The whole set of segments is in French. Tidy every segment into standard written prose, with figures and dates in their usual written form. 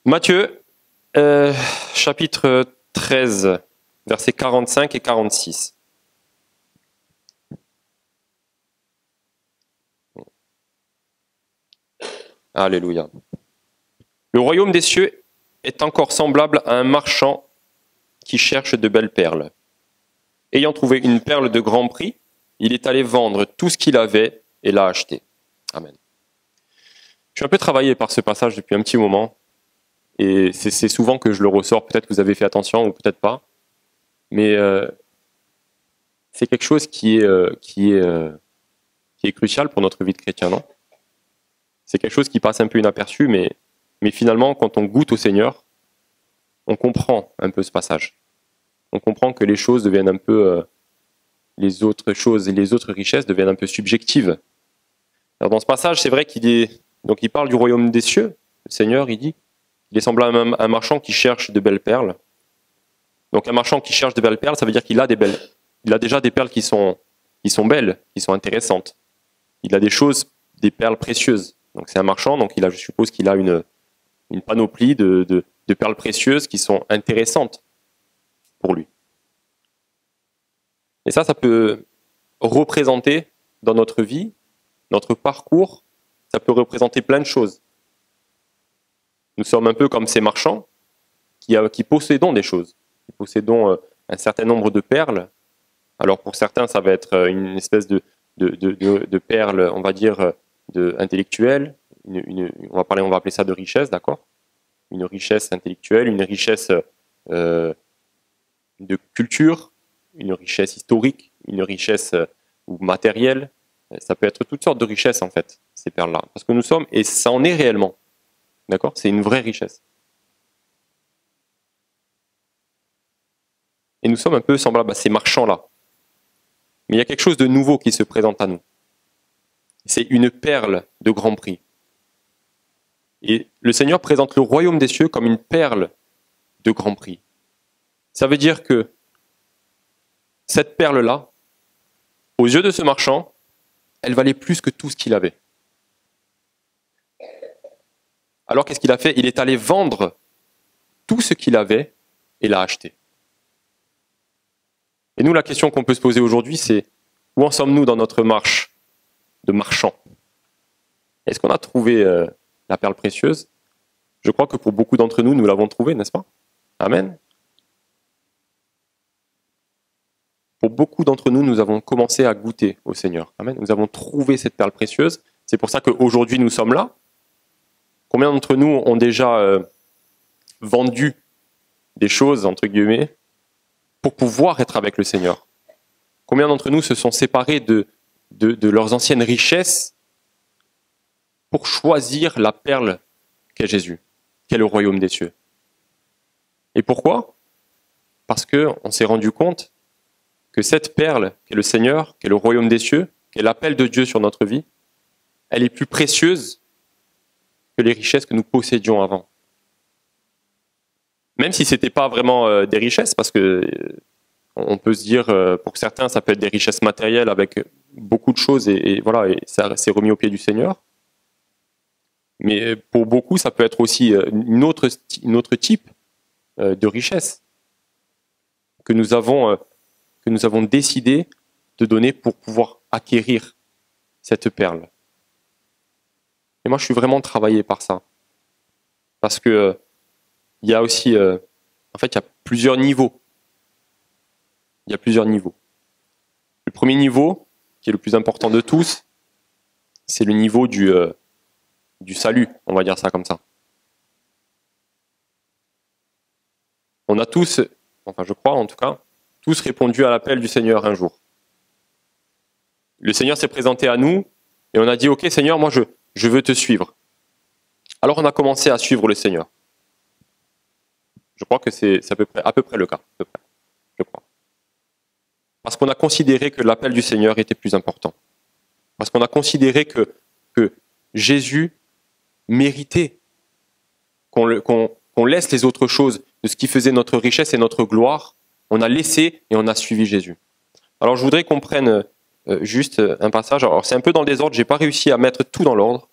Matthieu, chapitre 13, versets 45 et 46. Alléluia. Le royaume des cieux est encore semblable à un marchand qui cherche de belles perles. Ayant trouvé une perle de grand prix, il est allé vendre tout ce qu'il avait et l'a acheté. Amen. Je suis un peu travaillé par ce passage depuis un petit moment, et c'est souvent que je le ressors. Peut-être que vous avez fait attention ou peut-être pas, mais c'est quelque chose qui est crucial pour notre vie de chrétien, non ? C'est quelque chose qui passe un peu inaperçu, mais finalement, quand on goûte au Seigneur, on comprend un peu ce passage. On comprend que les choses deviennent un peu, les autres choses et les autres richesses deviennent un peu subjectives. Alors dans ce passage, c'est vrai qu'il parle du royaume des cieux. Le Seigneur, il dit, il est semblable à un marchand qui cherche de belles perles. Donc un marchand qui cherche de belles perles, ça veut dire qu'il a déjà des perles qui sont belles, qui sont intéressantes. Il a des perles précieuses. Donc c'est un marchand, donc je suppose qu'il a une panoplie de perles précieuses qui sont intéressantes pour lui. Et ça peut représenter dans notre vie, notre parcours, ça peut représenter plein de choses. Nous sommes un peu comme ces marchands qui possédons des choses, qui possédons un certain nombre de perles. Alors pour certains, ça va être une espèce de perles, on va dire, intellectuelles. On va appeler ça de richesse, d'accord ? Une richesse intellectuelle, une richesse de culture, une richesse historique, une richesse matérielle. Ça peut être toutes sortes de richesses, en fait, ces perles-là. Parce que nous sommes, et ça en est réellement, d'accord ? C'est une vraie richesse. Et nous sommes un peu semblables à ces marchands-là. Mais il y a quelque chose de nouveau qui se présente à nous. C'est une perle de grand prix. Et le Seigneur présente le royaume des cieux comme une perle de grand prix. Ça veut dire que cette perle-là, aux yeux de ce marchand, elle valait plus que tout ce qu'il avait. Alors qu'est-ce qu'il a fait ? Il est allé vendre tout ce qu'il avait et l'a acheté. Et nous, la question qu'on peut se poser aujourd'hui, c'est où en sommes-nous dans notre marche de marchand ? Est-ce qu'on a trouvé la perle précieuse ? Je crois que pour beaucoup d'entre nous, nous l'avons trouvée, n'est-ce pas ? Amen. Pour beaucoup d'entre nous, nous avons commencé à goûter au Seigneur. Amen. Nous avons trouvé cette perle précieuse. C'est pour ça qu'aujourd'hui, nous sommes là. Combien d'entre nous ont déjà vendu des choses, entre guillemets, pour pouvoir être avec le Seigneur ? Combien d'entre nous se sont séparés de leurs anciennes richesses pour choisir la perle qu'est Jésus, qu'est le royaume des cieux ? Et pourquoi ? Parce qu'on s'est rendu compte que cette perle, qu'est le Seigneur, qu'est le royaume des cieux, qu'est l'appel de Dieu sur notre vie, elle est plus précieuse que les richesses que nous possédions avant. Même si ce n'était pas vraiment des richesses, parce que on peut se dire, pour certains, ça peut être des richesses matérielles avec beaucoup de choses, et voilà, et ça s'est remis au pied du Seigneur. Mais pour beaucoup, ça peut être aussi une autre type de richesse que nous avons décidé de donner pour pouvoir acquérir cette perle. Et moi, je suis vraiment travaillé par ça. Parce que il y a aussi, en fait, il y a plusieurs niveaux. Il y a plusieurs niveaux. Le premier niveau, qui est le plus important de tous, c'est le niveau du salut, on va dire ça comme ça. On a tous, enfin je crois en tout cas, tous répondu à l'appel du Seigneur un jour. Le Seigneur s'est présenté à nous et on a dit « Ok Seigneur, moi je veux te suivre ». Alors on a commencé à suivre le Seigneur. Je crois que c'est à peu près le cas, je crois. Parce qu'on a considéré que l'appel du Seigneur était plus important. Parce qu'on a considéré que Jésus méritait qu'on laisse les autres choses de ce qui faisait notre richesse et notre gloire. On a laissé et on a suivi Jésus. Alors je voudrais qu'on prenne juste un passage. Alors c'est un peu dans le désordre, j'ai pas réussi à mettre tout dans l'ordre.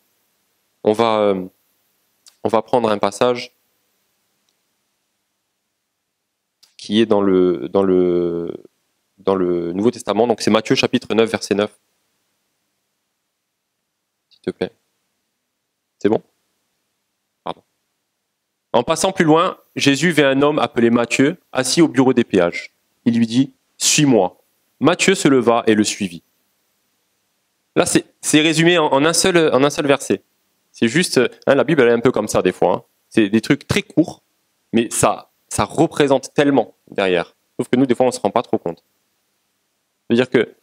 On va prendre un passage qui est dans le Nouveau Testament. Donc c'est Matthieu chapitre 9, verset 9. S'il te plaît. C'est bon? Pardon. En passant plus loin, Jésus vit un homme appelé Matthieu, assis au bureau des péages. Il lui dit « Suis-moi ». Matthieu se leva et le suivit. Là, c'est résumé en un seul verset. C'est juste, la Bible elle est un peu comme ça des fois. Hein. C'est des trucs très courts, mais ça représente tellement derrière. Sauf que nous, des fois, on ne se rend pas trop compte. C'est-à-dire que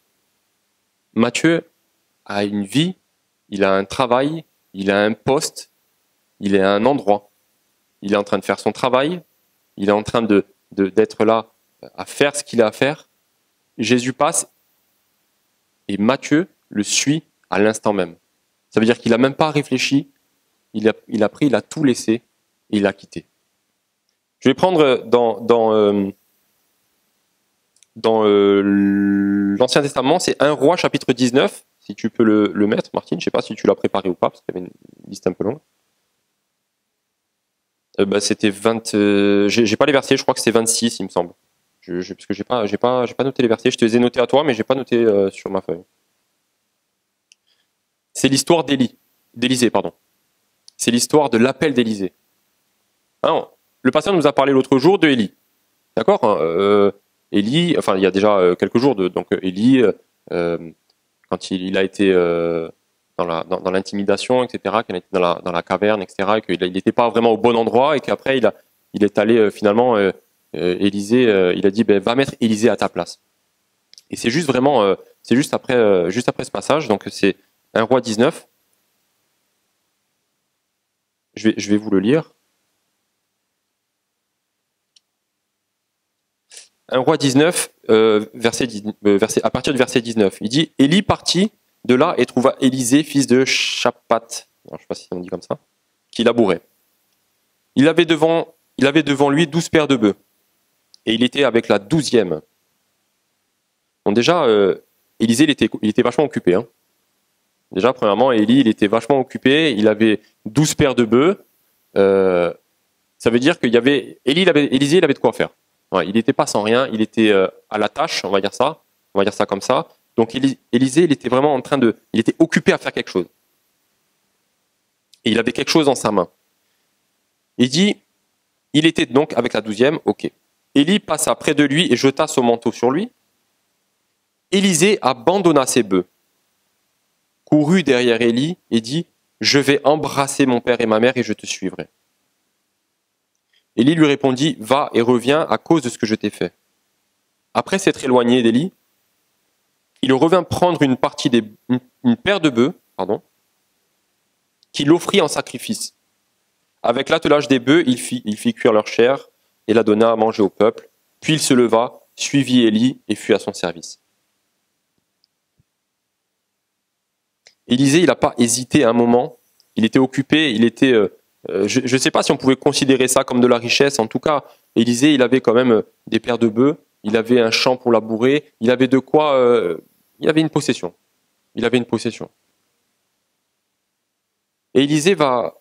Matthieu a une vie, il a un travail, il a un poste, il est à un endroit. Il est en train de faire son travail, il est en train d'être là à faire ce qu'il a à faire. Jésus passe et Matthieu le suit à l'instant même. Ça veut dire qu'il n'a même pas réfléchi, il a pris, il a tout laissé et il a quitté. Je vais prendre dans l'Ancien Testament, c'est 1 Roi chapitre 19, si tu peux le mettre, Martine, je ne sais pas si tu l'as préparé ou pas, parce qu'il y avait une liste un peu longue. C'était 20, j'ai pas les versets, je crois que c'est 26, il me semble. Parce que j'ai pas noté les versets, je te les ai notés à toi, mais j'ai pas noté sur ma feuille. C'est l'histoire d'Élisée, pardon. C'est l'histoire de l'appel d'Élisée. Hein, le pasteur nous a parlé l'autre jour de Élie. D'accord, hein, Élie, enfin il y a déjà quelques jours, donc Élie, quand il a été dans l'intimidation, etc., qu'il était dans la caverne, etc., et qu'il n'était pas vraiment au bon endroit, et qu'après il est allé finalement, Élisée, il a dit va mettre Élisée à ta place. Et c'est juste vraiment, c'est juste après ce passage, donc c'est 1 Roi 19. Je vais vous le lire. 1 Roi 19, à partir du verset 19. Il dit « Élie partit de là et trouva Élisée, fils de Shaphat, je ne sais pas si on dit comme ça, qui labourait. Il avait devant lui 12 paires de bœufs, et il était avec la 12e. » Donc déjà, Élisée, il était vachement occupé. Hein. Déjà, premièrement, Élie, il était vachement occupé, il avait 12 paires de bœufs. Ça veut dire qu'il y avait... Élisée, il avait de quoi faire. Ouais, il n'était pas sans rien, il était à la tâche, on va dire ça comme ça. Donc Élisée, il était vraiment il était occupé à faire quelque chose. Et il avait quelque chose dans sa main. Il dit, il était donc avec la 12e, ok. Élie passa près de lui et jeta son manteau sur lui. Élisée abandonna ses bœufs, courut derrière Élie et dit, je vais embrasser mon père et ma mère et je te suivrai. Élie lui répondit, va et reviens à cause de ce que je t'ai fait. Après s'être éloigné d'Élie, il revint prendre une paire de bœufs, qu'il offrit en sacrifice. Avec l'attelage des bœufs, il fit cuire leur chair et la donna à manger au peuple. Puis il se leva, suivit Élie et fut à son service. Élisée, il n'a pas hésité un moment. Il était occupé, je ne sais pas si on pouvait considérer ça comme de la richesse. En tout cas, Élisée, il avait quand même des paires de bœufs, il avait un champ pour labourer, il avait de quoi... il avait une possession. Et Élisée va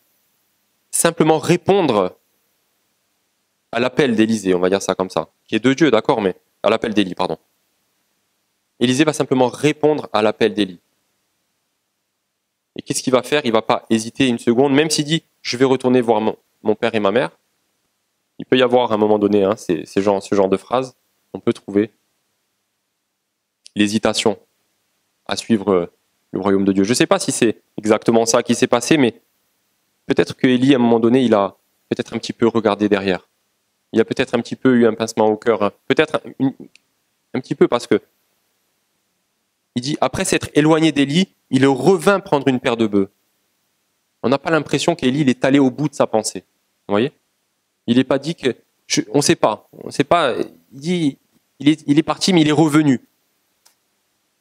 simplement répondre à l'appel d'Élisée, on va dire ça comme ça, qui est de Dieu, d'accord, mais à l'appel d'Élie, pardon. Élisée va simplement répondre à l'appel d'Élie. Et qu'est-ce qu'il va faire? Il ne va pas hésiter une seconde, même s'il dit « je vais retourner voir mon père et ma mère ». Il peut y avoir à un moment donné, hein, ce genre de phrase, on peut trouver l'hésitation à suivre le royaume de Dieu. Je ne sais pas si c'est exactement ça qui s'est passé, mais peut-être que Élie, à un moment donné, il a peut-être un petit peu regardé derrière. Il a peut-être un petit peu eu un pincement au cœur, hein. Peut-être un petit peu parce que il dit, après s'être éloigné d'Élie, il revint prendre une paire de bœufs. On n'a pas l'impression qu'Élie est allé au bout de sa pensée. Vous voyez? Il n'est pas dit que... on ne sait pas. Il dit, il est parti, mais il est revenu.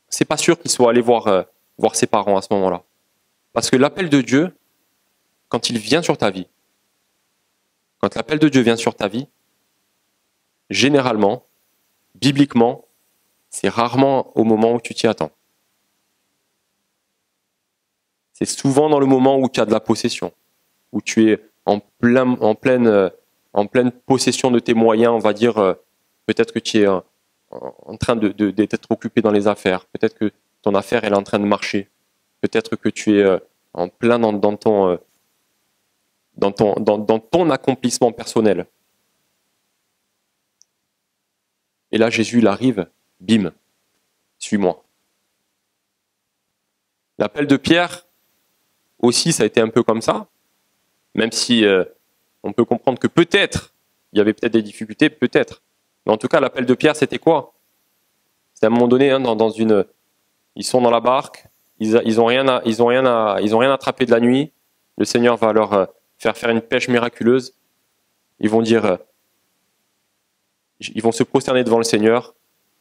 C'est pas sûr qu'il soit allé voir ses parents à ce moment-là. Parce que l'appel de Dieu, quand il vient sur ta vie, quand l'appel de Dieu vient sur ta vie, généralement, bibliquement, c'est rarement au moment où tu t'y attends. C'est souvent dans le moment où tu as de la possession, où tu es en pleine possession de tes moyens, on va dire, Peut-être que tu es en train d'être occupé dans les affaires. Peut-être que ton affaire elle est en train de marcher. Peut-être que tu es en plein dans ton accomplissement personnel. Et là, Jésus, il arrive, bim, suis-moi. L'appel de Pierre, aussi, ça a été un peu comme ça, même si on peut comprendre que peut-être, il y avait peut-être des difficultés, peut-être. Mais en tout cas, l'appel de Pierre, c'était quoi? C'était à un moment donné, hein, ils sont dans la barque, ils ont rien attrapé de la nuit, le Seigneur va leur faire une pêche miraculeuse, ils vont se prosterner devant le Seigneur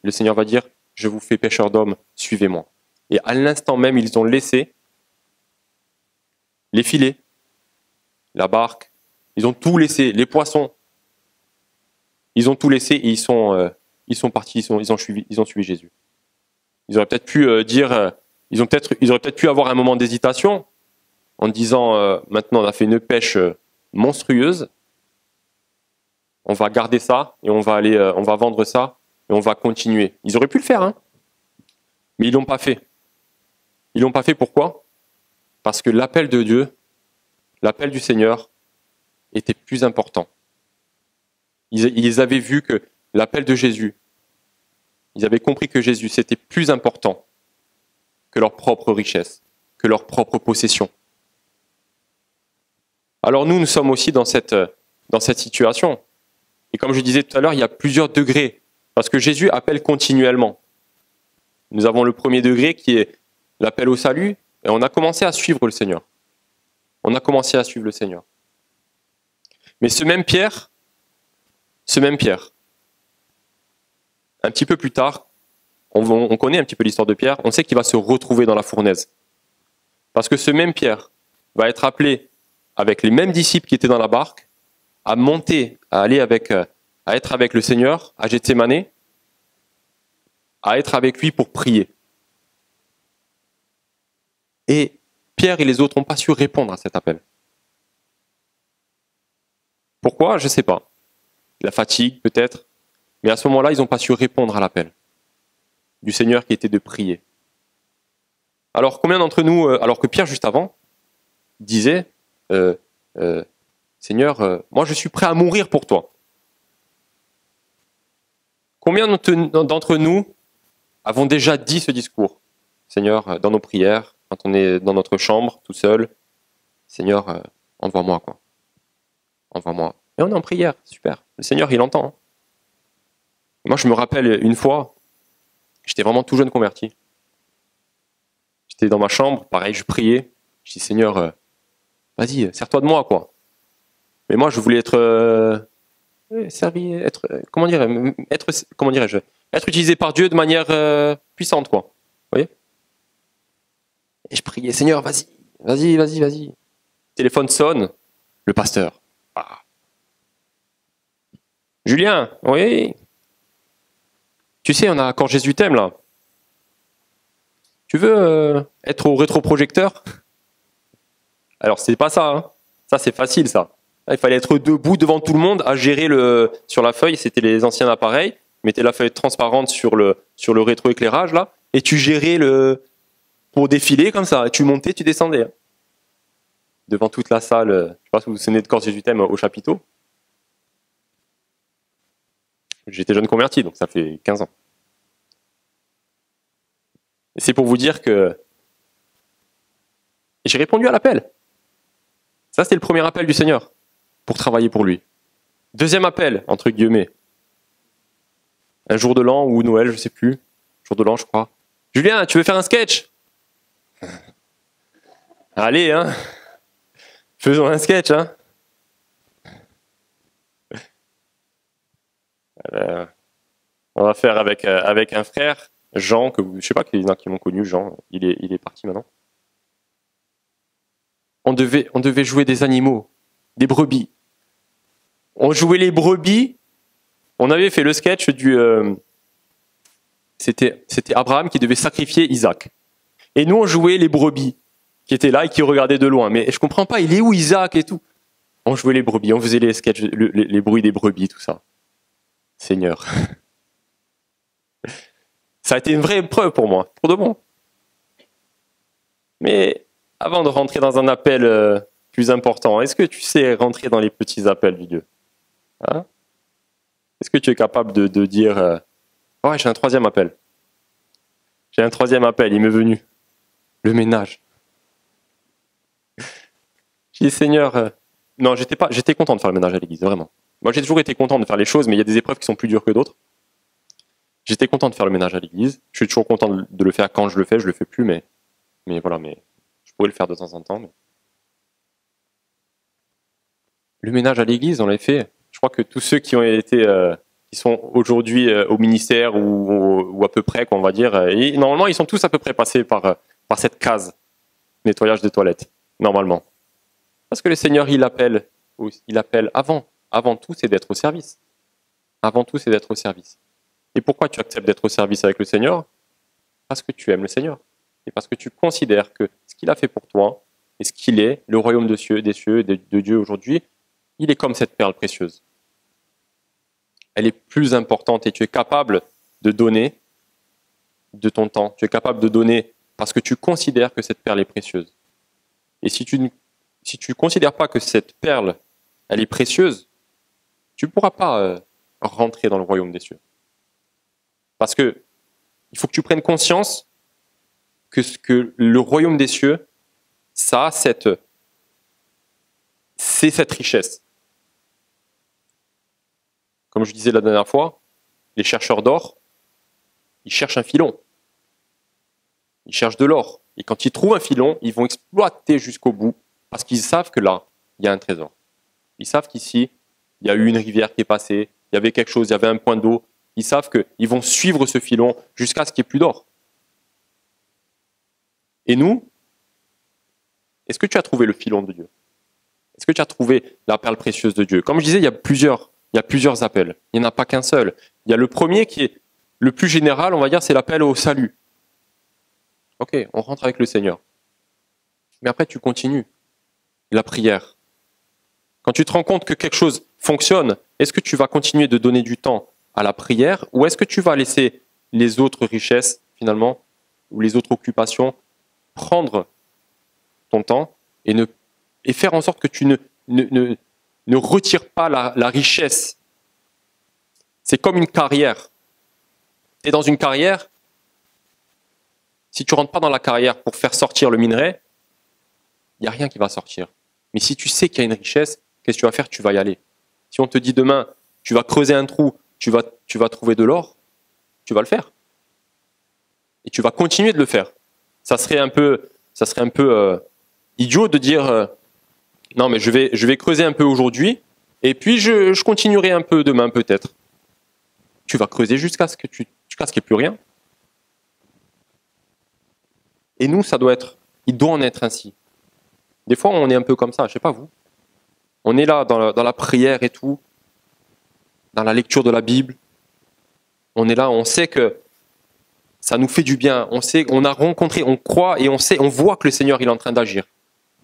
va dire, je vous fais pêcheur d'hommes, suivez-moi. Et à l'instant même, ils ont laissé les filets, la barque, ils ont tout laissé, les poissons, ils ont tout laissé et ils sont partis, ils ont suivi Jésus. Ils auraient peut-être pu ils auraient peut-être pu avoir un moment d'hésitation en disant maintenant on a fait une pêche monstrueuse, on va garder ça et on va vendre ça et on va continuer. Ils auraient pu le faire, hein, mais ils l'ont pas fait. Ils l'ont pas fait pourquoi? Parce que l'appel de Dieu, l'appel du Seigneur était plus important. Ils avaient vu que l'appel de Jésus, ils avaient compris que Jésus, c'était plus important que leur propre richesse, que leur propre possession. Alors nous sommes aussi dans cette situation. Et comme je disais tout à l'heure, il y a plusieurs degrés, parce que Jésus appelle continuellement. Nous avons le premier degré qui est l'appel au salut, et on a commencé à suivre le Seigneur. On a commencé à suivre le Seigneur. Mais ce même Pierre, un petit peu plus tard, on connaît un petit peu l'histoire de Pierre, on sait qu'il va se retrouver dans la fournaise. Parce que ce même Pierre va être appelé avec les mêmes disciples qui étaient dans la barque, à monter, à être avec le Seigneur, à Gethsémane, à être avec lui pour prier. Et Pierre et les autres n'ont pas su répondre à cet appel. Pourquoi? Je ne sais pas. La fatigue, peut-être. Mais à ce moment-là, ils n'ont pas su répondre à l'appel du Seigneur qui était de prier. Alors, combien d'entre nous, alors que Pierre, juste avant, disait Seigneur, moi je suis prêt à mourir pour toi. Combien d'entre nous avons déjà dit ce discours? Seigneur, dans nos prières, quand on est dans notre chambre, tout seul, Seigneur, envoie-moi, quoi. Envoie-moi. Et on est en prière, super. Le Seigneur, il entend. Hein. Moi, je me rappelle une fois, j'étais vraiment tout jeune converti. J'étais dans ma chambre, pareil, je priais. Je dis, Seigneur, vas-y, sers-toi de moi, quoi. Mais moi, je voulais être être utilisé par Dieu de manière puissante, quoi. Vous voyez? Et je priais, Seigneur, vas-y. Téléphone sonne, le pasteur. Ah. Julien, oui. Tu sais, on a Quand Jésus t'aime, là. Tu veux être au rétroprojecteur? Alors, c'est pas ça, hein. Ça, c'est facile, ça. Là, il fallait être debout devant tout le monde à gérer sur la feuille, c'était les anciens appareils. Mettais la feuille transparente sur le rétroéclairage, là, et tu gérais pour défiler comme ça. Et tu montais, tu descendais. Hein. Devant toute la salle, je ne sais pas si vous vous souvenez de Quand Jésus t'aime au chapiteau. J'étais jeune converti, donc ça fait 15 ans. Et c'est pour vous dire que j'ai répondu à l'appel. Ça, c'était le premier appel du Seigneur pour travailler pour lui. Deuxième appel, entre guillemets. Un jour de l'an ou Noël, je sais plus. Jour de l'an, je crois. Julien, tu veux faire un sketch? Allez, hein. Faisons un sketch, hein. On va faire avec un frère, Jean, que je sais pas qu'il y en a qui l'ont connu, Jean, il est parti maintenant. On devait jouer des animaux, des brebis. On jouait les brebis. On avait fait le sketch c'était Abraham qui devait sacrifier Isaac. Et nous, on jouait les brebis qui étaient là et qui regardaient de loin. Mais je comprends pas, il est où Isaac et tout? On jouait les brebis, on faisait les sketchs, les bruits des brebis, tout ça. Seigneur. Ça a été une vraie épreuve pour moi, pour de bon. Mais avant de rentrer dans un appel plus important, est-ce que tu sais rentrer dans les petits appels du Dieu? Hein? Est-ce que tu es capable de dire ouais, j'ai un troisième appel. J'ai un troisième appel, il m'est venu. Le ménage. J'ai dit, Seigneur, non, j'étais content de faire le ménage à l'église, vraiment. Moi, j'ai toujours été content de faire les choses, mais il y a des épreuves qui sont plus dures que d'autres. J'étais content de faire le ménage à l'église. Je suis toujours content de le faire quand je le fais plus, mais voilà, mais je pourrais le faire de temps en temps. Mais... Le ménage à l'église, on l'a fait. Je crois que tous ceux qui ont été, qui sont aujourd'hui au ministère ou à peu près, qu'on va dire, et normalement, ils sont tous à peu près passés par cette case nettoyage de toilettes, normalement. Parce que le Seigneur, il appelle avant tout, c'est d'être au service. Avant tout, c'est d'être au service. Et pourquoi tu acceptes d'être au service avec le Seigneur? Parce que tu aimes le Seigneur. Et parce que tu considères que ce qu'il a fait pour toi, et ce qu'il est, le royaume des cieux et de Dieu aujourd'hui, il est comme cette perle précieuse. Elle est plus importante et tu es capable de donner de ton temps. Tu es capable de donner parce que tu considères que cette perle est précieuse. Et si tu ne considères pas que cette perle, elle est précieuse, tu ne pourras pas rentrer dans le royaume des cieux. Parce que il faut que tu prennes conscience que le royaume des cieux, c'est cette richesse. Comme je disais la dernière fois, les chercheurs d'or, ils cherchent un filon. Ils cherchent de l'or. Et quand ils trouvent un filon, ils vont exploiter jusqu'au bout parce qu'ils savent que là, il y a un trésor. Ils savent qu'ici, il y a eu une rivière qui est passée, il y avait quelque chose, il y avait un point d'eau. Ils savent qu'ils vont suivre ce filon jusqu'à ce qu'il n'y ait plus d'or. Et nous, est-ce que tu as trouvé le filon de Dieu? Est-ce que tu as trouvé la perle précieuse de Dieu? Comme je disais, il y a plusieurs appels. Il n'y en a pas qu'un seul. Il y a le premier qui est le plus général, on va dire, c'est l'appel au salut. Ok, on rentre avec le Seigneur. Mais après, tu continues. La prière. Quand tu te rends compte que quelque chose fonctionne, est-ce que tu vas continuer de donner du temps à la prière ou est-ce que tu vas laisser les autres richesses, finalement, ou les autres occupations, prendre ton temps et faire en sorte que tu ne retires pas la richesse? C'est comme une carrière. Tu es dans une carrière, si tu ne rentres pas dans la carrière pour faire sortir le minerai, il n'y a rien qui va sortir. Mais si tu sais qu'il y a une richesse, qu'est-ce que tu vas faire? Tu vas y aller. Si on te dit demain, tu vas creuser un trou, tu vas trouver de l'or, tu vas le faire. Et tu vas continuer de le faire. Ça serait un peu idiot de dire non mais je vais creuser un peu aujourd'hui et puis je continuerai un peu demain peut-être. Tu vas creuser jusqu'à ce qu'il n'y ait plus rien. Et nous, il doit en être ainsi. Des fois, on est un peu comme ça, je ne sais pas vous. On est là dans la prière et tout, dans la lecture de la Bible. On est là, on sait que ça nous fait du bien. On sait, on a rencontré, on croit et on voit que le Seigneur il est en train d'agir.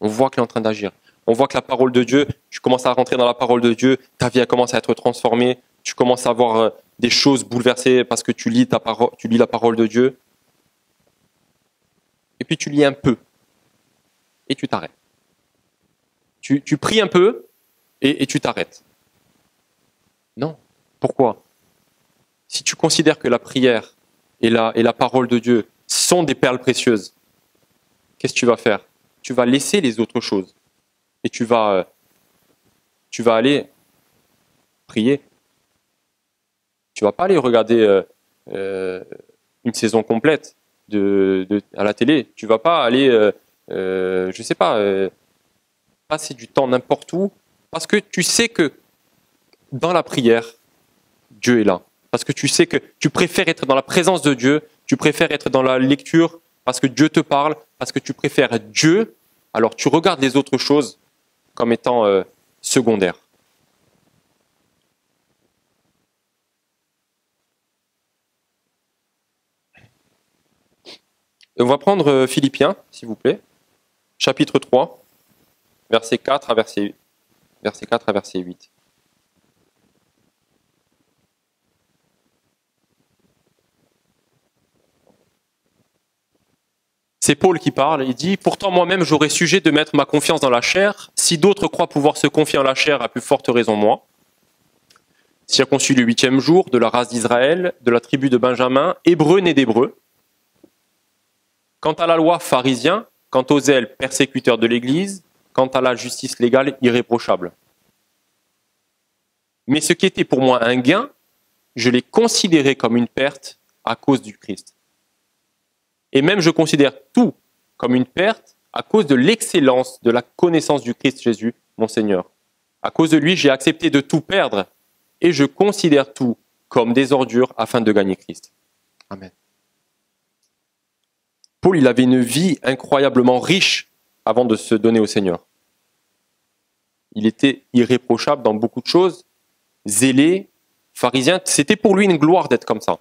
On voit qu'il est en train d'agir. On voit que la parole de Dieu, tu commences à rentrer dans la parole de Dieu, ta vie commence à être transformée, tu commences à voir des choses bouleversées parce que tu lis la parole de Dieu. Et puis tu lis un peu et tu t'arrêtes. Tu pries un peu et tu t'arrêtes. Non. Pourquoi? Si tu considères que la prière et la parole de Dieu sont des perles précieuses, qu'est-ce que tu vas faire? Tu vas laisser les autres choses et tu vas aller prier. Tu vas pas aller regarder une saison complète à la télé. Tu vas pas aller, je sais pas, passer du temps n'importe où parce que tu sais que dans la prière, Dieu est là. Parce que tu sais que tu préfères être dans la présence de Dieu, tu préfères être dans la lecture parce que Dieu te parle, parce que tu préfères Dieu, alors tu regardes les autres choses comme étant secondaires. On va prendre Philippiens, s'il vous plaît, chapitre 3, verset 4 à verset 8. C'est Paul qui parle, il dit « Pourtant moi-même j'aurais sujet de mettre ma confiance dans la chair, si d'autres croient pouvoir se confier en la chair, à plus forte raison moi. Circoncis le 8e jour, de la race d'Israël, de la tribu de Benjamin, hébreu né d'hébreu. Quant à la loi, pharisien, quant au zèle, persécuteur de l'Église, quant à la justice légale, irréprochable. Mais ce qui était pour moi un gain, je l'ai considéré comme une perte à cause du Christ. Et même je considère tout comme une perte à cause de l'excellence de la connaissance du Christ Jésus, mon Seigneur. À cause de lui, j'ai accepté de tout perdre et je considère tout comme des ordures afin de gagner Christ. » Amen. Paul, il avait une vie incroyablement riche avant de se donner au Seigneur. Il était irréprochable dans beaucoup de choses, zélé, pharisien. C'était pour lui une gloire d'être comme ça.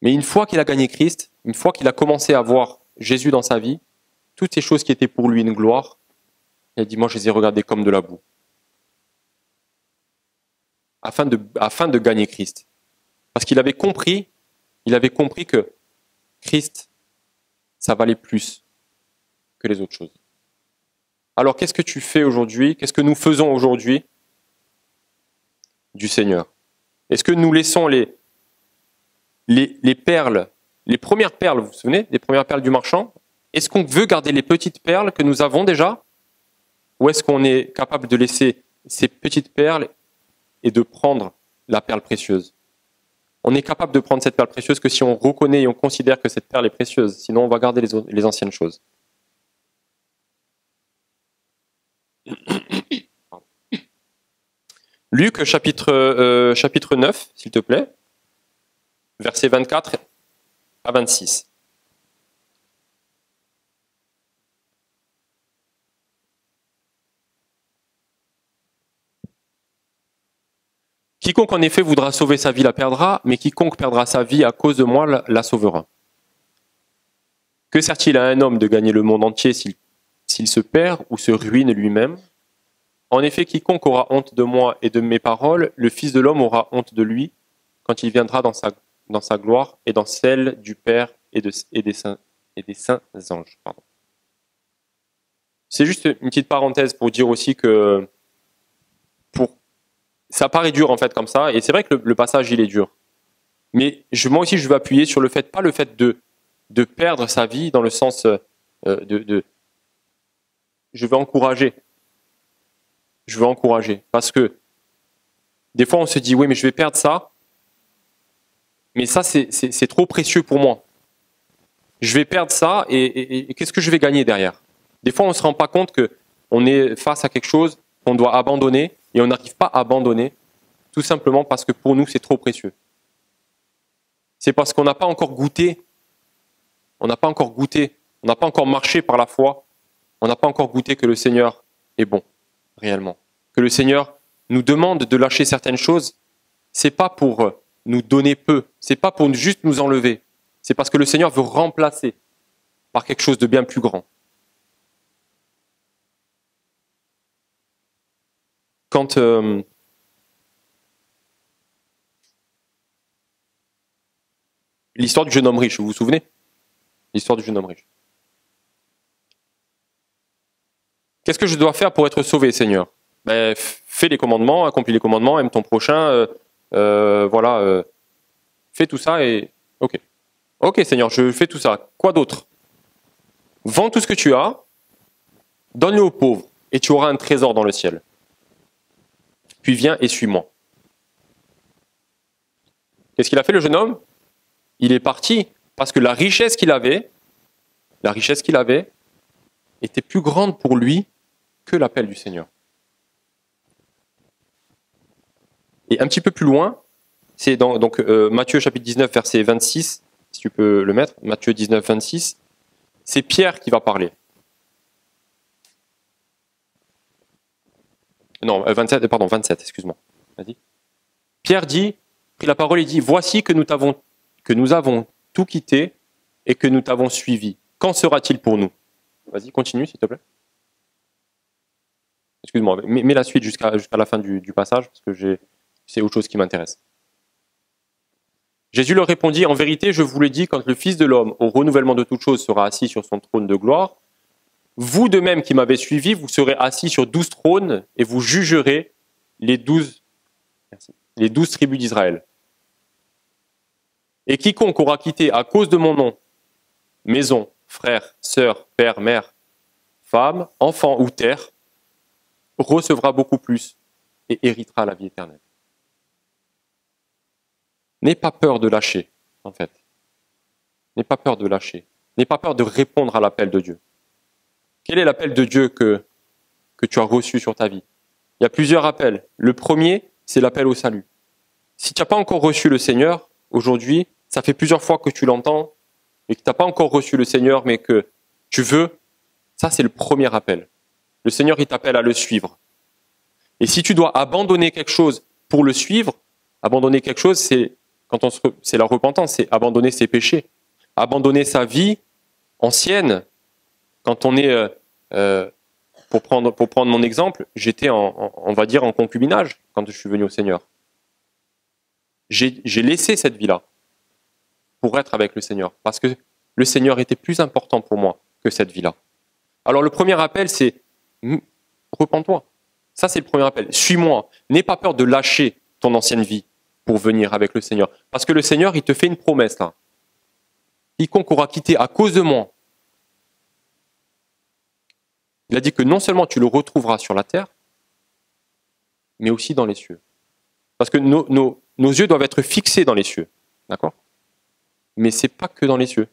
Mais une fois qu'il a gagné Christ, une fois qu'il a commencé à voir Jésus dans sa vie, toutes ces choses qui étaient pour lui une gloire, il a dit, moi je les ai regardées comme de la boue. Afin de gagner Christ. Parce qu'il avait compris que Christ, ça valait plus que les autres choses. Alors qu'est-ce que tu fais aujourd'hui? Qu'est-ce que nous faisons aujourd'hui du Seigneur? Est-ce que nous laissons les perles, les premières perles, vous vous souvenez, les premières perles du marchand? Est-ce qu'on veut garder les petites perles que nous avons déjà? Ou est-ce qu'on est capable de laisser ces petites perles et de prendre la perle précieuse? On est capable de prendre cette perle précieuse que si on reconnaît et on considère que cette perle est précieuse. Sinon, on va garder les anciennes choses. Luc, chapitre 9, s'il te plaît, versets 24 à 26. Quiconque en effet voudra sauver sa vie la perdra, mais quiconque perdra sa vie à cause de moi la sauvera. Que sert-il à un homme de gagner le monde entier s'il se perd ou se ruine lui-même? En effet, quiconque aura honte de moi et de mes paroles, le Fils de l'homme aura honte de lui quand il viendra dans sa gloire et dans celle du Père et des saints anges. Pardon. C'est juste une petite parenthèse pour dire aussi que ça paraît dur en fait comme ça, et c'est vrai que le passage il est dur. Mais moi aussi je veux appuyer sur le fait, pas le fait de perdre sa vie dans le sens je veux encourager. Je veux encourager. Parce que des fois on se dit oui mais je vais perdre ça, mais ça c'est trop précieux pour moi. Je vais perdre ça et qu'est-ce que je vais gagner derrière? Des fois on ne se rend pas compte qu'on est face à quelque chose qu'on doit abandonner et on n'arrive pas à abandonner tout simplement parce que pour nous c'est trop précieux. C'est parce qu'on n'a pas encore goûté, on n'a pas encore marché par la foi, on n'a pas encore goûté que le Seigneur est bon, réellement. Que le Seigneur nous demande de lâcher certaines choses, c'est pas pour nous donner peu, c'est pas pour juste nous enlever, c'est parce que le Seigneur veut remplacer par quelque chose de bien plus grand. Quand l'histoire du jeune homme riche, vous vous souvenez? L'histoire du jeune homme riche. Qu'est-ce que je dois faire pour être sauvé, Seigneur? Fais les commandements, accomplis les commandements, aime ton prochain, fais tout ça et... Ok, Seigneur, je fais tout ça. Quoi d'autre? Vends tout ce que tu as, donne-le aux pauvres, et tu auras un trésor dans le ciel. Puis viens et suis-moi. Qu'est-ce qu'il a fait, le jeune homme? Il est parti parce que la richesse qu'il avait était plus grande pour lui que l'appel du Seigneur. Et un petit peu plus loin, c'est dans Matthieu chapitre 19, verset 26, si tu peux le mettre, Matthieu 19, 26, c'est Pierre qui va parler. Non, 27, excuse-moi. Vas-y. Pierre prit la parole et dit, voici que nous avons tout quitté et que nous t'avons suivi. Qu'en sera-t-il pour nous? Vas-y, continue s'il te plaît. Excuse-moi, mets la suite jusqu'à la fin du passage, parce que c'est autre chose qui m'intéresse. Jésus leur répondit, en vérité, je vous l'ai dit, quand le Fils de l'homme, au renouvellement de toutes choses, sera assis sur son trône de gloire, vous de même qui m'avez suivi, vous serez assis sur 12 trônes et vous jugerez les 12 tribus d'Israël. Et quiconque aura quitté à cause de mon nom, maison, frère, sœur, père, mère, femme, enfant ou terre, recevra beaucoup plus et héritera la vie éternelle. N'aie pas peur de lâcher, en fait. N'aie pas peur de lâcher. N'aie pas peur de répondre à l'appel de Dieu. Quel est l'appel de Dieu que tu as reçu sur ta vie? Il y a plusieurs appels. Le premier, c'est l'appel au salut. Si tu n'as pas encore reçu le Seigneur, aujourd'hui, ça fait plusieurs fois que tu l'entends, et que tu n'as pas encore reçu le Seigneur, mais que tu veux, ça c'est le premier appel. Le Seigneur, il t'appelle à le suivre. Et si tu dois abandonner quelque chose pour le suivre, abandonner quelque chose, c'est la repentance, c'est abandonner ses péchés, abandonner sa vie ancienne. Quand on est, pour prendre mon exemple, j'étais on va dire en concubinage quand je suis venu au Seigneur. J'ai laissé cette vie-là pour être avec le Seigneur, parce que le Seigneur était plus important pour moi que cette vie-là. Alors le premier appel, c'est repens-toi. Ça, c'est le premier appel. Suis-moi. N'aie pas peur de lâcher ton ancienne vie pour venir avec le Seigneur. Parce que le Seigneur, il te fait une promesse là. Quiconque aura quitté à cause de moi, il a dit que non seulement tu le retrouveras sur la terre, mais aussi dans les cieux. Parce que nos yeux doivent être fixés dans les cieux. D'accord? Mais ce n'est pas que dans les cieux.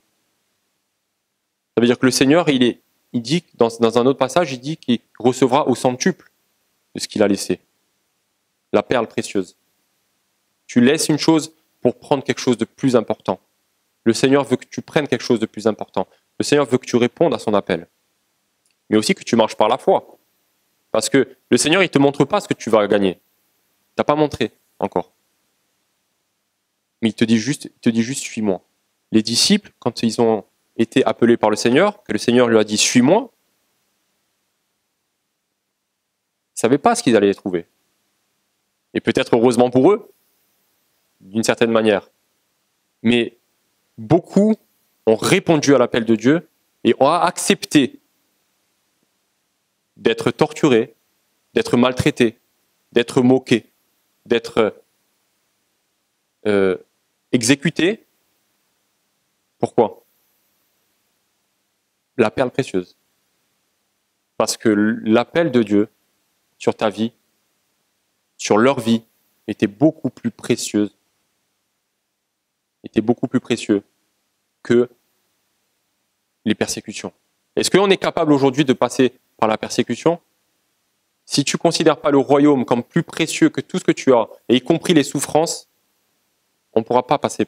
Ça veut dire que le Seigneur, il dit, dans un autre passage, il dit qu'il recevra au centuple de ce qu'il a laissé. La perle précieuse. Tu laisses une chose pour prendre quelque chose de plus important. Le Seigneur veut que tu prennes quelque chose de plus important. Le Seigneur veut que tu répondes à son appel. Mais aussi que tu marches par la foi. Parce que le Seigneur, il ne te montre pas ce que tu vas gagner. Il ne t'a pas montré encore. Mais il te dit juste, suis-moi. Les disciples, quand ils ont été appelés par le Seigneur, que le Seigneur lui a dit, suis-moi, ils ne savaient pas ce qu'ils allaient trouver. Et peut-être heureusement pour eux, d'une certaine manière. Mais beaucoup ont répondu à l'appel de Dieu et ont accepté d'être torturés, d'être maltraités, d'être moqués, d'être exécutés. Pourquoi? La perle précieuse. Parce que l'appel de Dieu sur ta vie, sur leur vie, était beaucoup plus précieux que les persécutions. Est-ce qu'on est capable aujourd'hui de passer par la persécution? Si tu ne considères pas le royaume comme plus précieux que tout ce que tu as, et y compris les souffrances, on ne pourra pas passer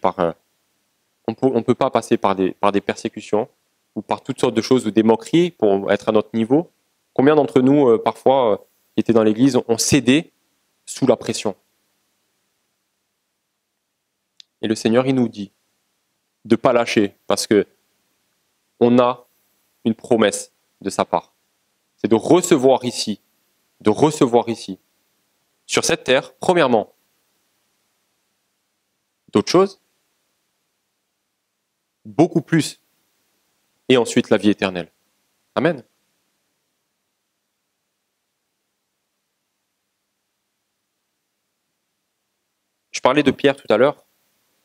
on peut pas passer par des persécutions ou par toutes sortes de choses ou des moqueries pour être à notre niveau. Combien d'entre nous, parfois, qui étaient dans l'église, ont cédé sous la pression? Et le Seigneur, il nous dit de ne pas lâcher, parce que on a une promesse de sa part. C'est de recevoir ici, sur cette terre, premièrement, d'autres choses, beaucoup plus, et ensuite la vie éternelle. Amen. Je parlais de Pierre tout à l'heure.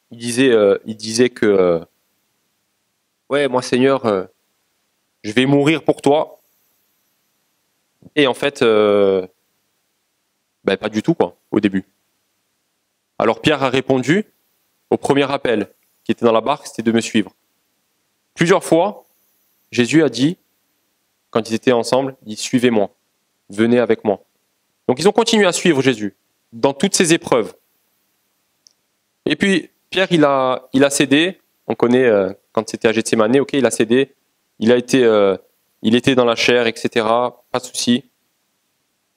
Il disait que ouais, moi Seigneur, je vais mourir pour toi. Et en fait, pas du tout quoi, au début. Alors Pierre a répondu au premier appel qui était dans la barque, c'était de me suivre. Plusieurs fois, Jésus a dit, quand ils étaient ensemble, il dit suivez-moi, venez avec moi. Donc ils ont continué à suivre Jésus dans toutes ces épreuves. Et puis Pierre, il a cédé. On connaît quand c'était à Gethsémanée, ok, il a cédé. Il était dans la chair, etc. Pas de souci.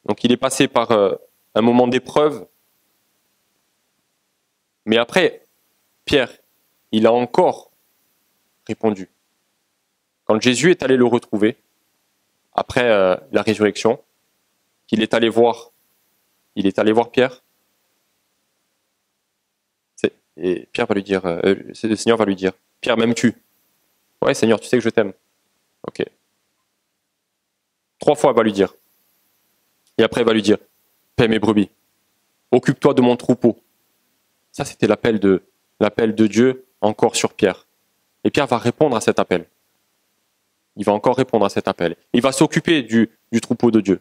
Donc il est passé par un moment d'épreuve. Mais après, Pierre, il a encore répondu. Quand Jésus est allé le retrouver, après la résurrection, il est allé voir Pierre. Et Pierre va lui dire, le Seigneur va lui dire, Pierre, m'aimes-tu? Ouais, Seigneur, tu sais que je t'aime. Ok. 3 fois, il va lui dire. Et après, il va lui dire, paie mes brebis. Occupe-toi de mon troupeau. Ça, c'était l'appel de Dieu encore sur Pierre. Et Pierre va répondre à cet appel. Il va encore répondre à cet appel. Il va s'occuper du troupeau de Dieu.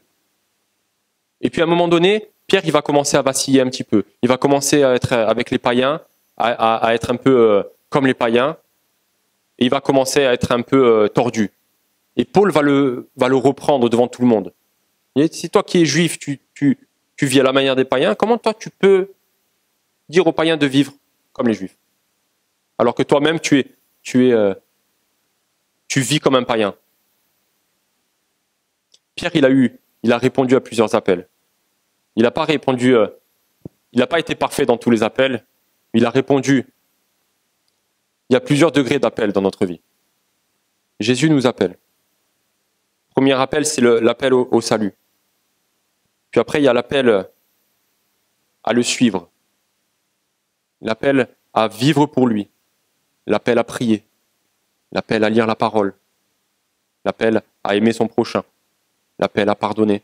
Et puis à un moment donné, Pierre, il va commencer à vaciller un petit peu. Il va commencer à être avec les païens, à être un peu comme les païens. Et il va commencer à être un peu tordu. Et Paul va le reprendre devant tout le monde. Et si toi qui es juif, tu vis à la manière des païens, comment toi tu peux dire aux païens de vivre comme les juifs? Alors que toi-même, tu vis comme un païen. Pierre, il a répondu à plusieurs appels. Il n'a pas répondu, il n'a pas été parfait dans tous les appels. Il a répondu. Il y a plusieurs degrés d'appel dans notre vie. Jésus nous appelle. Le premier appel, c'est l'appel au salut. Puis après, il y a l'appel à le suivre. L'appel à vivre pour lui. L'appel à prier. L'appel à lire la parole. L'appel à aimer son prochain. L'appel à pardonner.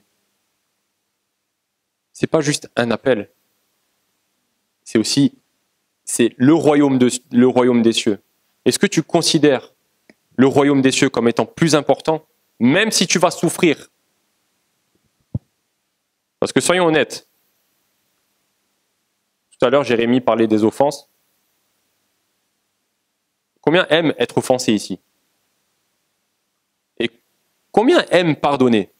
C'est pas juste un appel. C'est le royaume des cieux. Est-ce que tu considères le royaume des cieux comme étant plus important, même si tu vas souffrir? Parce que soyons honnêtes. Tout à l'heure, Jérémie parlait des offenses. Combien aiment être offensés ici? Et combien aiment pardonner?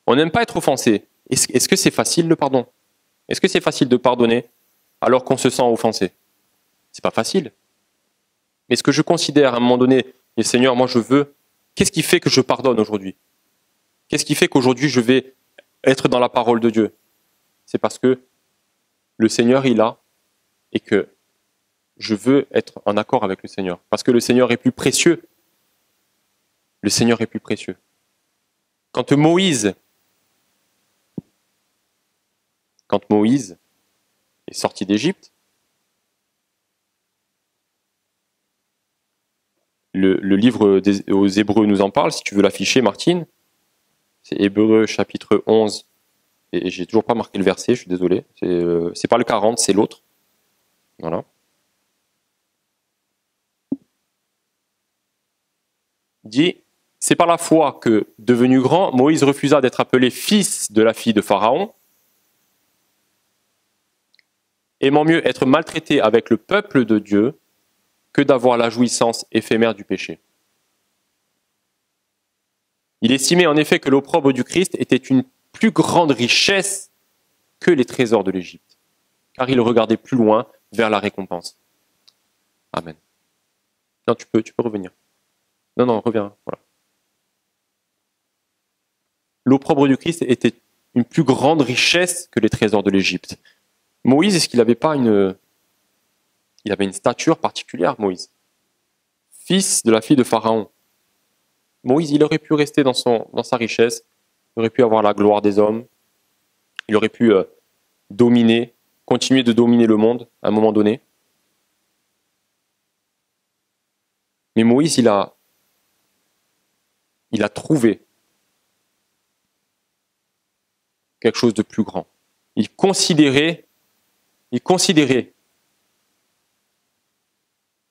On n'aime pas être offensé. Est-ce que c'est facile le pardon? Est-ce que c'est facile de pardonner alors qu'on se sent offensé? C'est pas facile. Mais est-ce que je considère à un moment donné, et Seigneur, moi je veux, qu'est-ce qui fait que je pardonne aujourd'hui? Qu'est-ce qui fait qu'aujourd'hui je vais être dans la parole de Dieu? C'est parce que le Seigneur il a et que je veux être en accord avec le Seigneur. Parce que le Seigneur est plus précieux. Le Seigneur est plus précieux. Quand Moïse est sorti d'Égypte, le livre aux Hébreux nous en parle, si tu veux l'afficher, Martine. C'est Hébreux chapitre 11. Et j'ai toujours pas marqué le verset, je suis désolé. C'est pas le 40, c'est l'autre. Voilà. Il dit, c'est par la foi que, devenu grand, Moïse refusa d'être appelé fils de la fille de Pharaon, aimant mieux être maltraité avec le peuple de Dieu que d'avoir la jouissance éphémère du péché. Il estimait en effet que l'opprobre du Christ était une plus grande richesse que les trésors de l'Égypte, car il regardait plus loin vers la récompense. Amen. Non, tu peux revenir. Non, reviens. Voilà. L'opprobre du Christ était une plus grande richesse que les trésors de l'Égypte. Moïse, est-ce qu'il n'avait pas il avait une stature particulière, Moïse? Fils de la fille de Pharaon. Moïse, il aurait pu rester dans sa richesse, il aurait pu avoir la gloire des hommes, il aurait pu continuer de dominer le monde à un moment donné. Mais Moïse, il a trouvé quelque chose de plus grand. Il considérait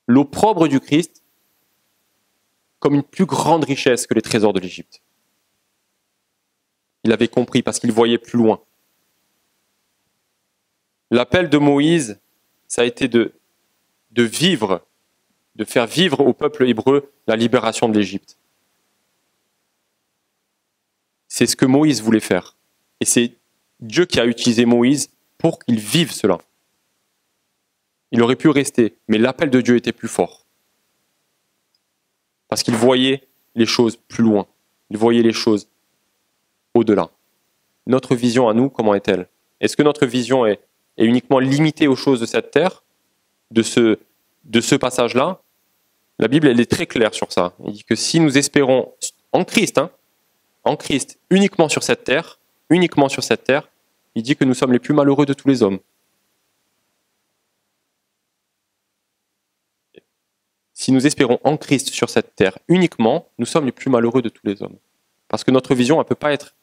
l'opprobre du Christ comme une plus grande richesse que les trésors de l'Égypte. Il avait compris parce qu'il voyait plus loin. L'appel de Moïse, ça a été de faire vivre au peuple hébreu la libération de l'Égypte. C'est ce que Moïse voulait faire. Et c'est Dieu qui a utilisé Moïse pour qu'il vive cela. Il aurait pu rester, mais l'appel de Dieu était plus fort. Parce qu'il voyait les choses plus loin. Il voyait les choses au-delà. Notre vision à nous, comment est-elle? Est-ce que notre vision est uniquement limitée aux choses de cette terre, de ce passage-là? La Bible, elle est très claire sur ça. Il dit que si nous espérons en Christ, uniquement sur cette terre, il dit que nous sommes les plus malheureux de tous les hommes. si nous espérons en Christ sur cette terre uniquement, nous sommes les plus malheureux de tous les hommes. Parce que notre vision, elle ne peut pas être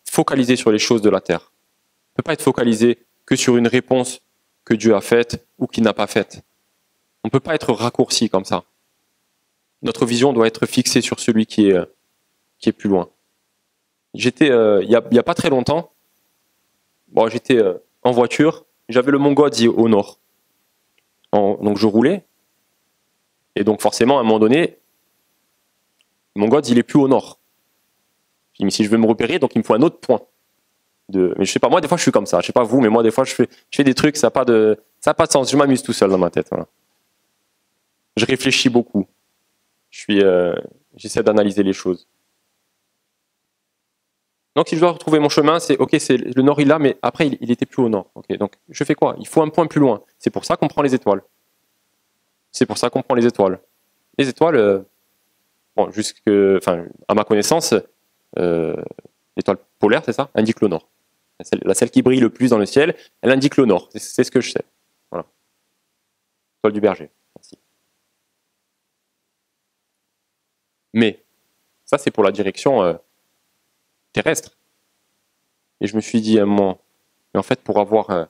focalisée sur les choses de la terre. Elle ne peut pas être focalisée que sur une réponse que Dieu a faite ou qu'il n'a pas faite. On ne peut pas être raccourci comme ça. Notre vision doit être fixée sur celui qui est plus loin. J'étais, il y a pas très longtemps, j'étais en voiture, j'avais le Mont Godzi au nord. Donc je roulais, et donc forcément, à un moment donné, le Mont Godzi, il est plus au nord. Je dis, mais si je veux me repérer, donc il me faut un autre point. Mais je sais pas, moi des fois je suis comme ça, je sais pas vous, mais moi des fois je fais des trucs, ça n'a pas de sens, je m'amuse tout seul dans ma tête. Voilà. Je réfléchis beaucoup. J'essaie d'analyser les choses. Donc si je dois retrouver mon chemin, c'est ok, c'est le nord il est là, mais après il était plus au nord. Okay, donc je fais quoi? Il faut un point plus loin. C'est pour ça qu'on prend les étoiles. C'est pour ça qu'on prend les étoiles. Les étoiles, à ma connaissance, l'étoile polaire, c'est ça, indique le nord. Celle qui brille le plus dans le ciel, elle indique le nord. C'est ce que je sais. Voilà. L'étoile du berger. Merci. Mais ça, c'est pour la direction terrestre. Et je me suis dit à un moment, mais en fait, pour avoir,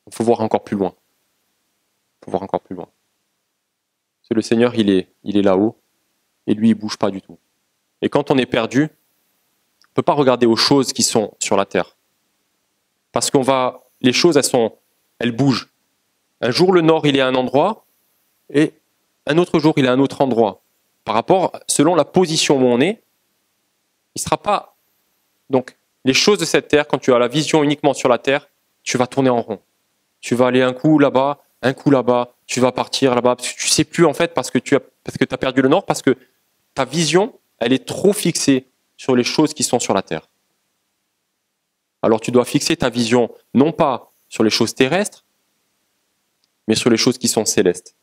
il faut voir encore plus loin. Il faut voir encore plus loin. Parce que le Seigneur, il est là-haut, et lui, il bouge pas du tout. Et quand on est perdu, on ne peut pas regarder aux choses qui sont sur la terre. Parce les choses, elles bougent. Un jour, le nord, il est à un endroit, et un autre jour, il est à un autre endroit. Par rapport, selon la position où on est, il ne sera pas... Donc, les choses de cette terre, quand tu as la vision uniquement sur la terre, tu vas tourner en rond. Tu vas aller un coup là-bas, tu vas partir là-bas, parce que tu ne sais plus en fait, parce que tu as perdu le nord, parce que ta vision, elle est trop fixée sur les choses qui sont sur la terre. Alors tu dois fixer ta vision, non pas sur les choses terrestres, mais sur les choses qui sont célestes.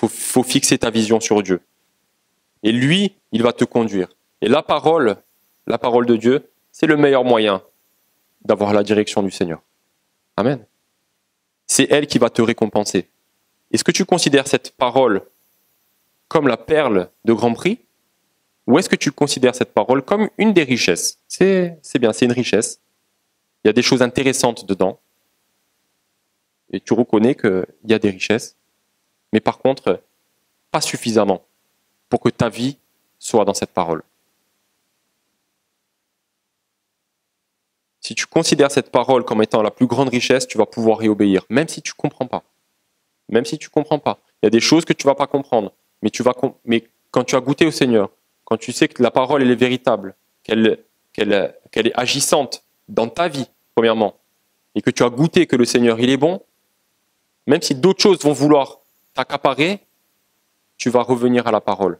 Il faut fixer ta vision sur Dieu. Et lui, il va te conduire. Et la parole de Dieu, c'est le meilleur moyen d'avoir la direction du Seigneur. Amen. C'est elle qui va te récompenser. Est-ce que tu considères cette parole comme la perle de grand prix, ou est-ce que tu considères cette parole comme une des richesses? C'est bien, c'est une richesse. Il y a des choses intéressantes dedans. Et tu reconnais qu'il y a des richesses. Mais par contre, pas suffisamment pour que ta vie soit dans cette parole. Si tu considères cette parole comme étant la plus grande richesse, tu vas pouvoir y obéir, même si tu ne comprends pas. Même si tu ne comprends pas. Il y a des choses que tu ne vas pas comprendre. Mais quand tu as goûté au Seigneur, quand tu sais que la parole elle est véritable, qu'elle est agissante dans ta vie, premièrement, et que tu as goûté que le Seigneur il est bon, même si d'autres choses vont vouloir t'accaparer, tu vas revenir à la parole.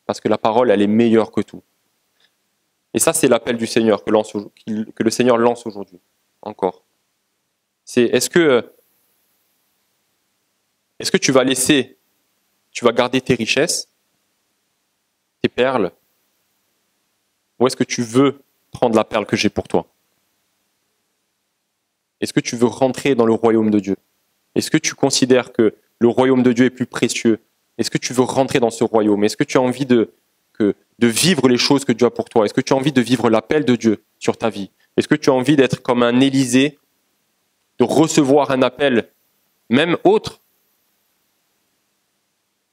Parce que la parole, elle est meilleure que tout. Et ça, c'est l'appel du Seigneur que le Seigneur lance aujourd'hui. Encore. C'est est-ce que tu vas garder tes richesses, tes perles, ou est-ce que tu veux prendre la perle que j'ai pour toi? Est-ce que tu veux rentrer dans le royaume de Dieu? Est-ce que tu considères que le royaume de Dieu est plus précieux? Est-ce que tu veux rentrer dans ce royaume? Est-ce que tu as envie de vivre les choses que Dieu a pour toi? Est-ce que tu as envie de vivre l'appel de Dieu sur ta vie? Est-ce que tu as envie d'être comme un Élisée, de recevoir un appel, même autre?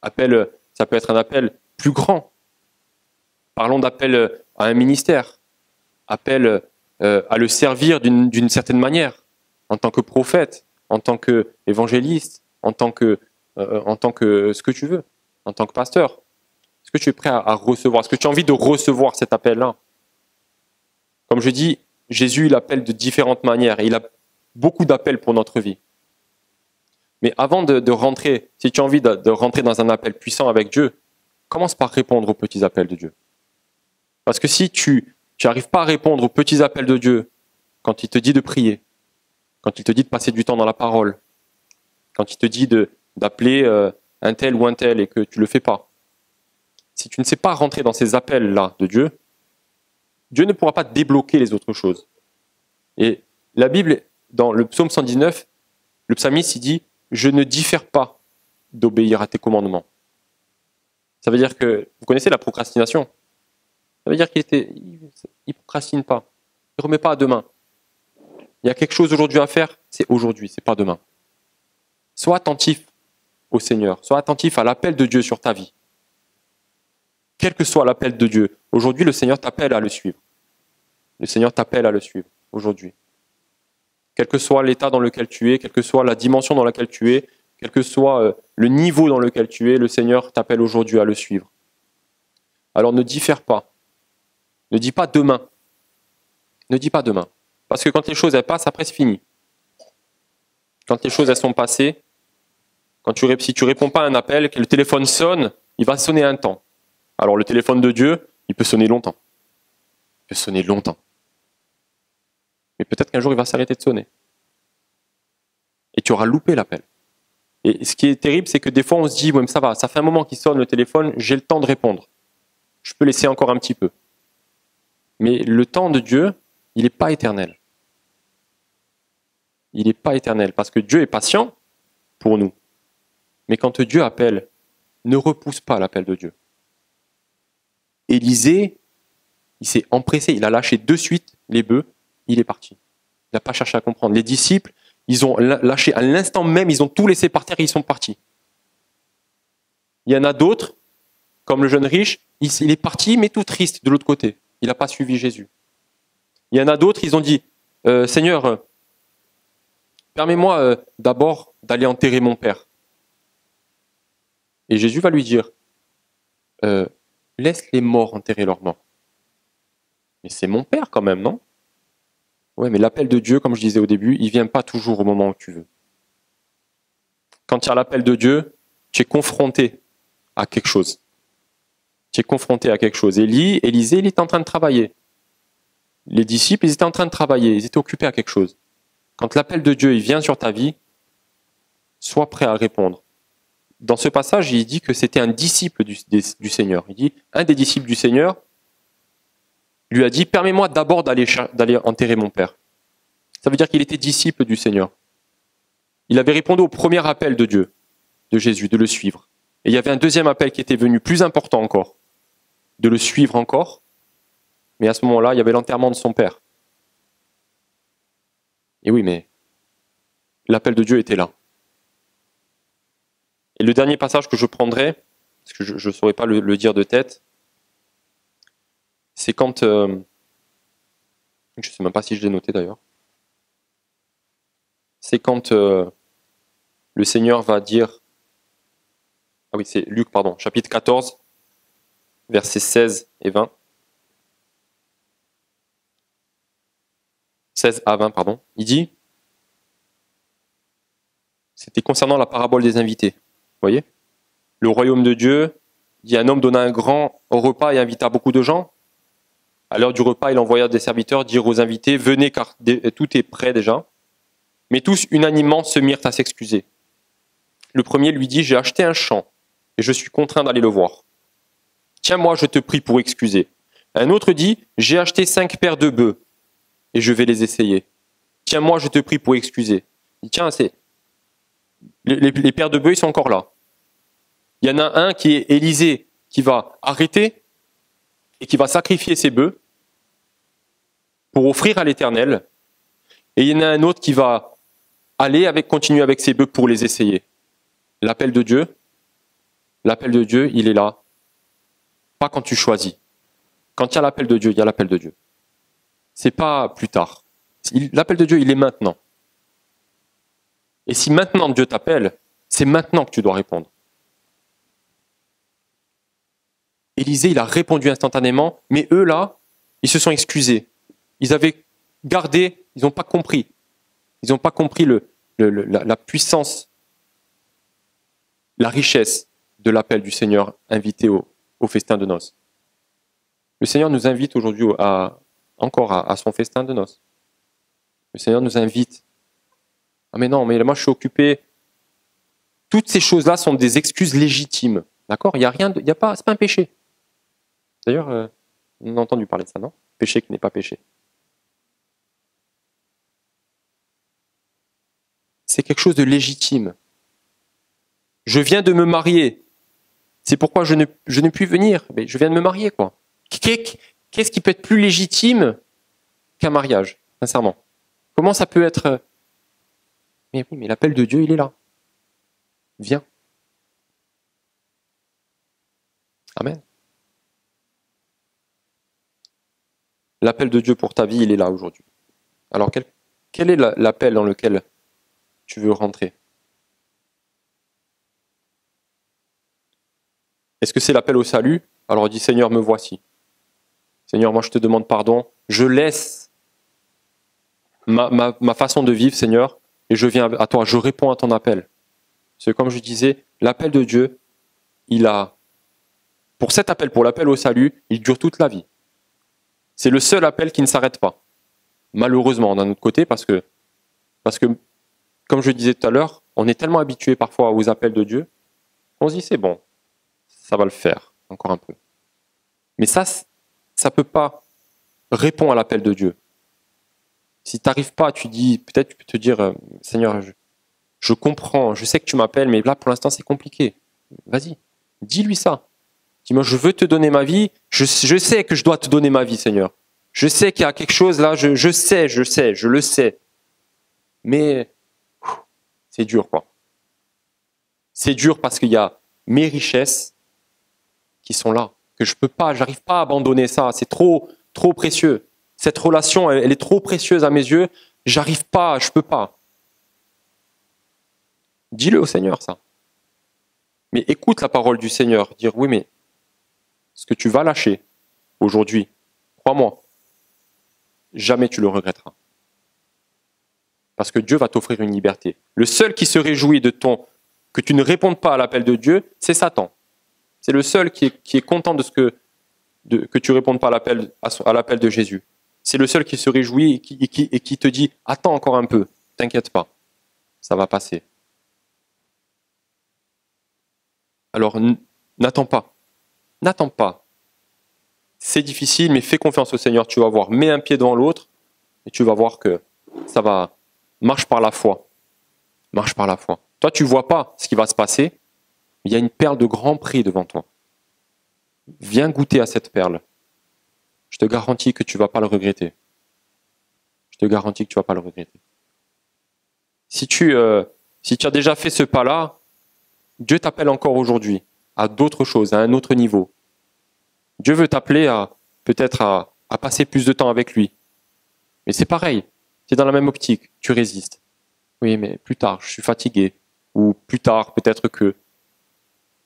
Appel, ça peut être un appel plus grand. Parlons d'appel à un ministère, appel à le servir d'une certaine manière, en tant que prophète, en tant qu'évangéliste, en tant que ce que tu veux, en tant que pasteur. Est-ce que tu es prêt à recevoir? Est-ce que tu as envie de recevoir cet appel-là? Comme je dis, Jésus, il appelle de différentes manières et il a beaucoup d'appels pour notre vie. Mais avant de rentrer, si tu as envie de rentrer dans un appel puissant avec Dieu, commence par répondre aux petits appels de Dieu. Parce que si tu n'arrives pas à répondre aux petits appels de Dieu, quand il te dit de prier, quand il te dit de passer du temps dans la parole, quand il te dit d'appeler un tel ou un tel et que tu ne le fais pas, si tu ne sais pas rentrer dans ces appels-là de Dieu, Dieu ne pourra pas débloquer les autres choses. Et la Bible, dans le psaume 119, le psalmiste il dit « Je ne diffère pas d'obéir à tes commandements. Ça veut dire que, vous connaissez la procrastination. Ça veut dire il procrastine pas. Il remet pas à demain. Il y a quelque chose aujourd'hui à faire, c'est aujourd'hui, c'est pas demain. Sois attentif au Seigneur, sois attentif à l'appel de Dieu sur ta vie. Quel que soit l'appel de Dieu, aujourd'hui le Seigneur t'appelle à le suivre. Le Seigneur t'appelle à le suivre, aujourd'hui. Quel que soit l'état dans lequel tu es, quelle que soit la dimension dans laquelle tu es, quel que soit le niveau dans lequel tu es, le Seigneur t'appelle aujourd'hui à le suivre. Alors ne diffère pas. Ne dis pas demain. Ne dis pas demain. Parce que quand les choses elles passent, après c'est fini. Quand les choses elles sont passées, si tu réponds pas à un appel, que le téléphone sonne, il va sonner un temps. Alors le téléphone de Dieu, il peut sonner longtemps. Il peut sonner longtemps. Mais peut-être qu'un jour il va s'arrêter de sonner. Et tu auras loupé l'appel. Et ce qui est terrible, c'est que des fois on se dit, ouais, mais ça va, ça fait un moment qu'il sonne le téléphone, j'ai le temps de répondre. Je peux laisser encore un petit peu. Mais le temps de Dieu, il n'est pas éternel. Il n'est pas éternel, parce que Dieu est patient pour nous. Mais quand Dieu appelle, ne repousse pas l'appel de Dieu. Élisée, il s'est empressé, il a lâché de suite les bœufs, il est parti. Il n'a pas cherché à comprendre. Les disciples, ils ont lâché à l'instant même, ils ont tout laissé par terre et ils sont partis. Il y en a d'autres, comme le jeune riche, il est parti, mais tout triste de l'autre côté. Il n'a pas suivi Jésus. Il y en a d'autres, ils ont dit, Seigneur, permets-moi d'abord d'aller enterrer mon père. Et Jésus va lui dire, laisse les morts enterrer leurs morts. Mais c'est mon père quand même, non? Ouais, mais l'appel de Dieu, comme je disais au début, il vient pas toujours au moment où tu veux. Quand il y a l'appel de Dieu, tu es confronté à quelque chose. Tu es confronté à quelque chose. Élisée, il était en train de travailler. Les disciples, ils étaient en train de travailler, ils étaient occupés à quelque chose. Quand l'appel de Dieu il vient sur ta vie, sois prêt à répondre. Dans ce passage, il dit que c'était un disciple du Seigneur. Il dit, un des disciples du Seigneur lui a dit, permets-moi d'abord d'aller enterrer mon père. Ça veut dire qu'il était disciple du Seigneur. Il avait répondu au premier appel de Dieu, de Jésus, de le suivre. Et il y avait un deuxième appel qui était venu, plus important encore, de le suivre encore. Mais à ce moment-là, il y avait l'enterrement de son père. Et oui, mais l'appel de Dieu était là. Et le dernier passage que je prendrai, parce que je ne saurais pas le dire de tête, c'est quand... je ne sais même pas si je l'ai noté d'ailleurs. C'est quand le Seigneur va dire... Ah oui, c'est Luc, pardon, chapitre 14, versets 16 et 20. 16 à 20, pardon. Il dit... C'était concernant la parabole des invités. Vous voyez? Le royaume de Dieu, dit un homme donna un grand repas et invita beaucoup de gens. À l'heure du repas, il envoya des serviteurs dire aux invités, venez car tout est prêt déjà. Mais tous unanimement se mirent à s'excuser. Le premier lui dit, j'ai acheté un champ et je suis contraint d'aller le voir. Tiens, moi, je te prie pour excuser. Un autre dit, j'ai acheté 5 paires de bœufs et je vais les essayer. Tiens, moi, je te prie pour excuser. Il dit, tiens, les paires de bœufs, ils sont encore là. Il y en a un qui est Élisée, qui va arrêter et qui va sacrifier ses bœufs pour offrir à l'Éternel. Et il y en a un autre qui va continuer avec ses bœufs pour les essayer. L'appel de Dieu, il est là. Pas quand tu choisis. Quand il y a l'appel de Dieu, il y a l'appel de Dieu. C'est pas plus tard. L'appel de Dieu, il est maintenant. Et si maintenant Dieu t'appelle, c'est maintenant que tu dois répondre. Élisée, il a répondu instantanément, mais eux là, ils se sont excusés. Ils avaient gardé, ils n'ont pas compris. Ils n'ont pas compris la puissance, la richesse de l'appel du Seigneur invité au festin de noces. Le Seigneur nous invite aujourd'hui encore à son festin de noces. Le Seigneur nous invite. Ah mais non, mais moi je suis occupé. Toutes ces choses-là sont des excuses légitimes. D'accord? Il y a rien, c'est pas un péché. D'ailleurs, on a entendu parler de ça, non? Péché qui n'est pas péché. C'est quelque chose de légitime. Je viens de me marier. C'est pourquoi je ne puis venir. Mais je viens de me marier, quoi. Qu'est-ce qui peut être plus légitime qu'un mariage, sincèrement? Comment ça peut être... Mais oui, mais l'appel de Dieu, il est là. Viens. Amen. L'appel de Dieu pour ta vie, il est là aujourd'hui. Alors, quel est l'appel dans lequel tu veux rentrer? Est-ce que c'est l'appel au salut? Alors dis, Seigneur, me voici. Seigneur, moi je te demande pardon. Je laisse ma façon de vivre, Seigneur, et je viens à toi. Je réponds à ton appel. Parce que comme je disais, l'appel de Dieu, pour cet appel, pour l'appel au salut, il dure toute la vie. C'est le seul appel qui ne s'arrête pas. Malheureusement, d'un autre côté, parce que, comme je disais tout à l'heure, on est tellement habitué parfois aux appels de Dieu, on se dit c'est bon, ça va le faire, encore un peu. Mais ça ne peut pas répondre à l'appel de Dieu. Si tu n'arrives pas, peut-être tu peux te dire, Seigneur, je comprends, je sais que tu m'appelles, mais là pour l'instant c'est compliqué. Vas-y, dis-lui ça. Dis-moi, je veux te donner ma vie, je sais que je dois te donner ma vie, Seigneur. Je sais qu'il y a quelque chose là, je le sais. Mais c'est dur, quoi. C'est dur parce qu'il y a mes richesses qui sont là, que j'arrive pas à abandonner ça. C'est trop précieux. Cette relation, elle est trop précieuse à mes yeux. J'arrive pas, je peux pas. Dis-le au Seigneur, ça. Mais écoute la parole du Seigneur. Dire, oui, mais ce que tu vas lâcher aujourd'hui, crois-moi, jamais tu le regretteras. Parce que Dieu va t'offrir une liberté. Le seul qui se réjouit que tu ne répondes pas à l'appel de Dieu, c'est Satan. C'est le seul qui est content que tu ne répondes pas à l'appel de Jésus. C'est le seul qui se réjouit et qui te dit « Attends encore un peu, t'inquiète pas, ça va passer. » Alors, n'attends pas. N'attends pas. C'est difficile, mais fais confiance au Seigneur. Tu vas voir, mets un pied devant l'autre et tu vas voir que ça va. Marche par la foi. Marche par la foi. Toi, tu ne vois pas ce qui va se passer, mais il y a une perle de grand prix devant toi. Viens goûter à cette perle. Je te garantis que tu ne vas pas le regretter. Je te garantis que tu ne vas pas le regretter. Si tu as déjà fait ce pas-là, Dieu t'appelle encore aujourd'hui à d'autres choses, à un autre niveau. Dieu veut t'appeler peut-être à passer plus de temps avec lui. Mais c'est pareil, c'est dans la même optique, tu résistes. Oui, mais plus tard, je suis fatigué. Ou plus tard, peut-être que...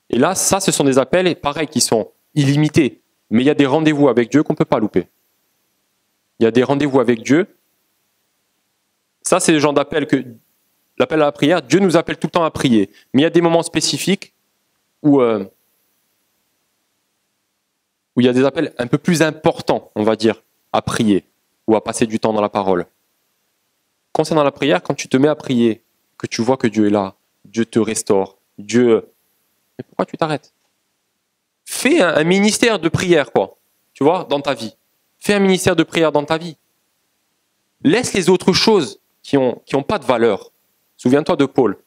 Et là, ça, ce sont des appels, pareil, qui sont illimités. Mais il y a des rendez-vous avec Dieu qu'on ne peut pas louper. Il y a des rendez-vous avec Dieu. Ça, c'est le genre d'appel l'appel à la prière, Dieu nous appelle tout le temps à prier. Mais il y a des moments spécifiques où il y a des appels un peu plus importants, on va dire, à prier ou à passer du temps dans la parole. Concernant la prière, quand tu te mets à prier, que tu vois que Dieu est là, Dieu te restaure, mais pourquoi tu t'arrêtes? Fais un ministère de prière, quoi. Tu vois, dans ta vie. Fais un ministère de prière dans ta vie. Laisse les autres choses qui ont pas de valeur. Souviens-toi de Paul.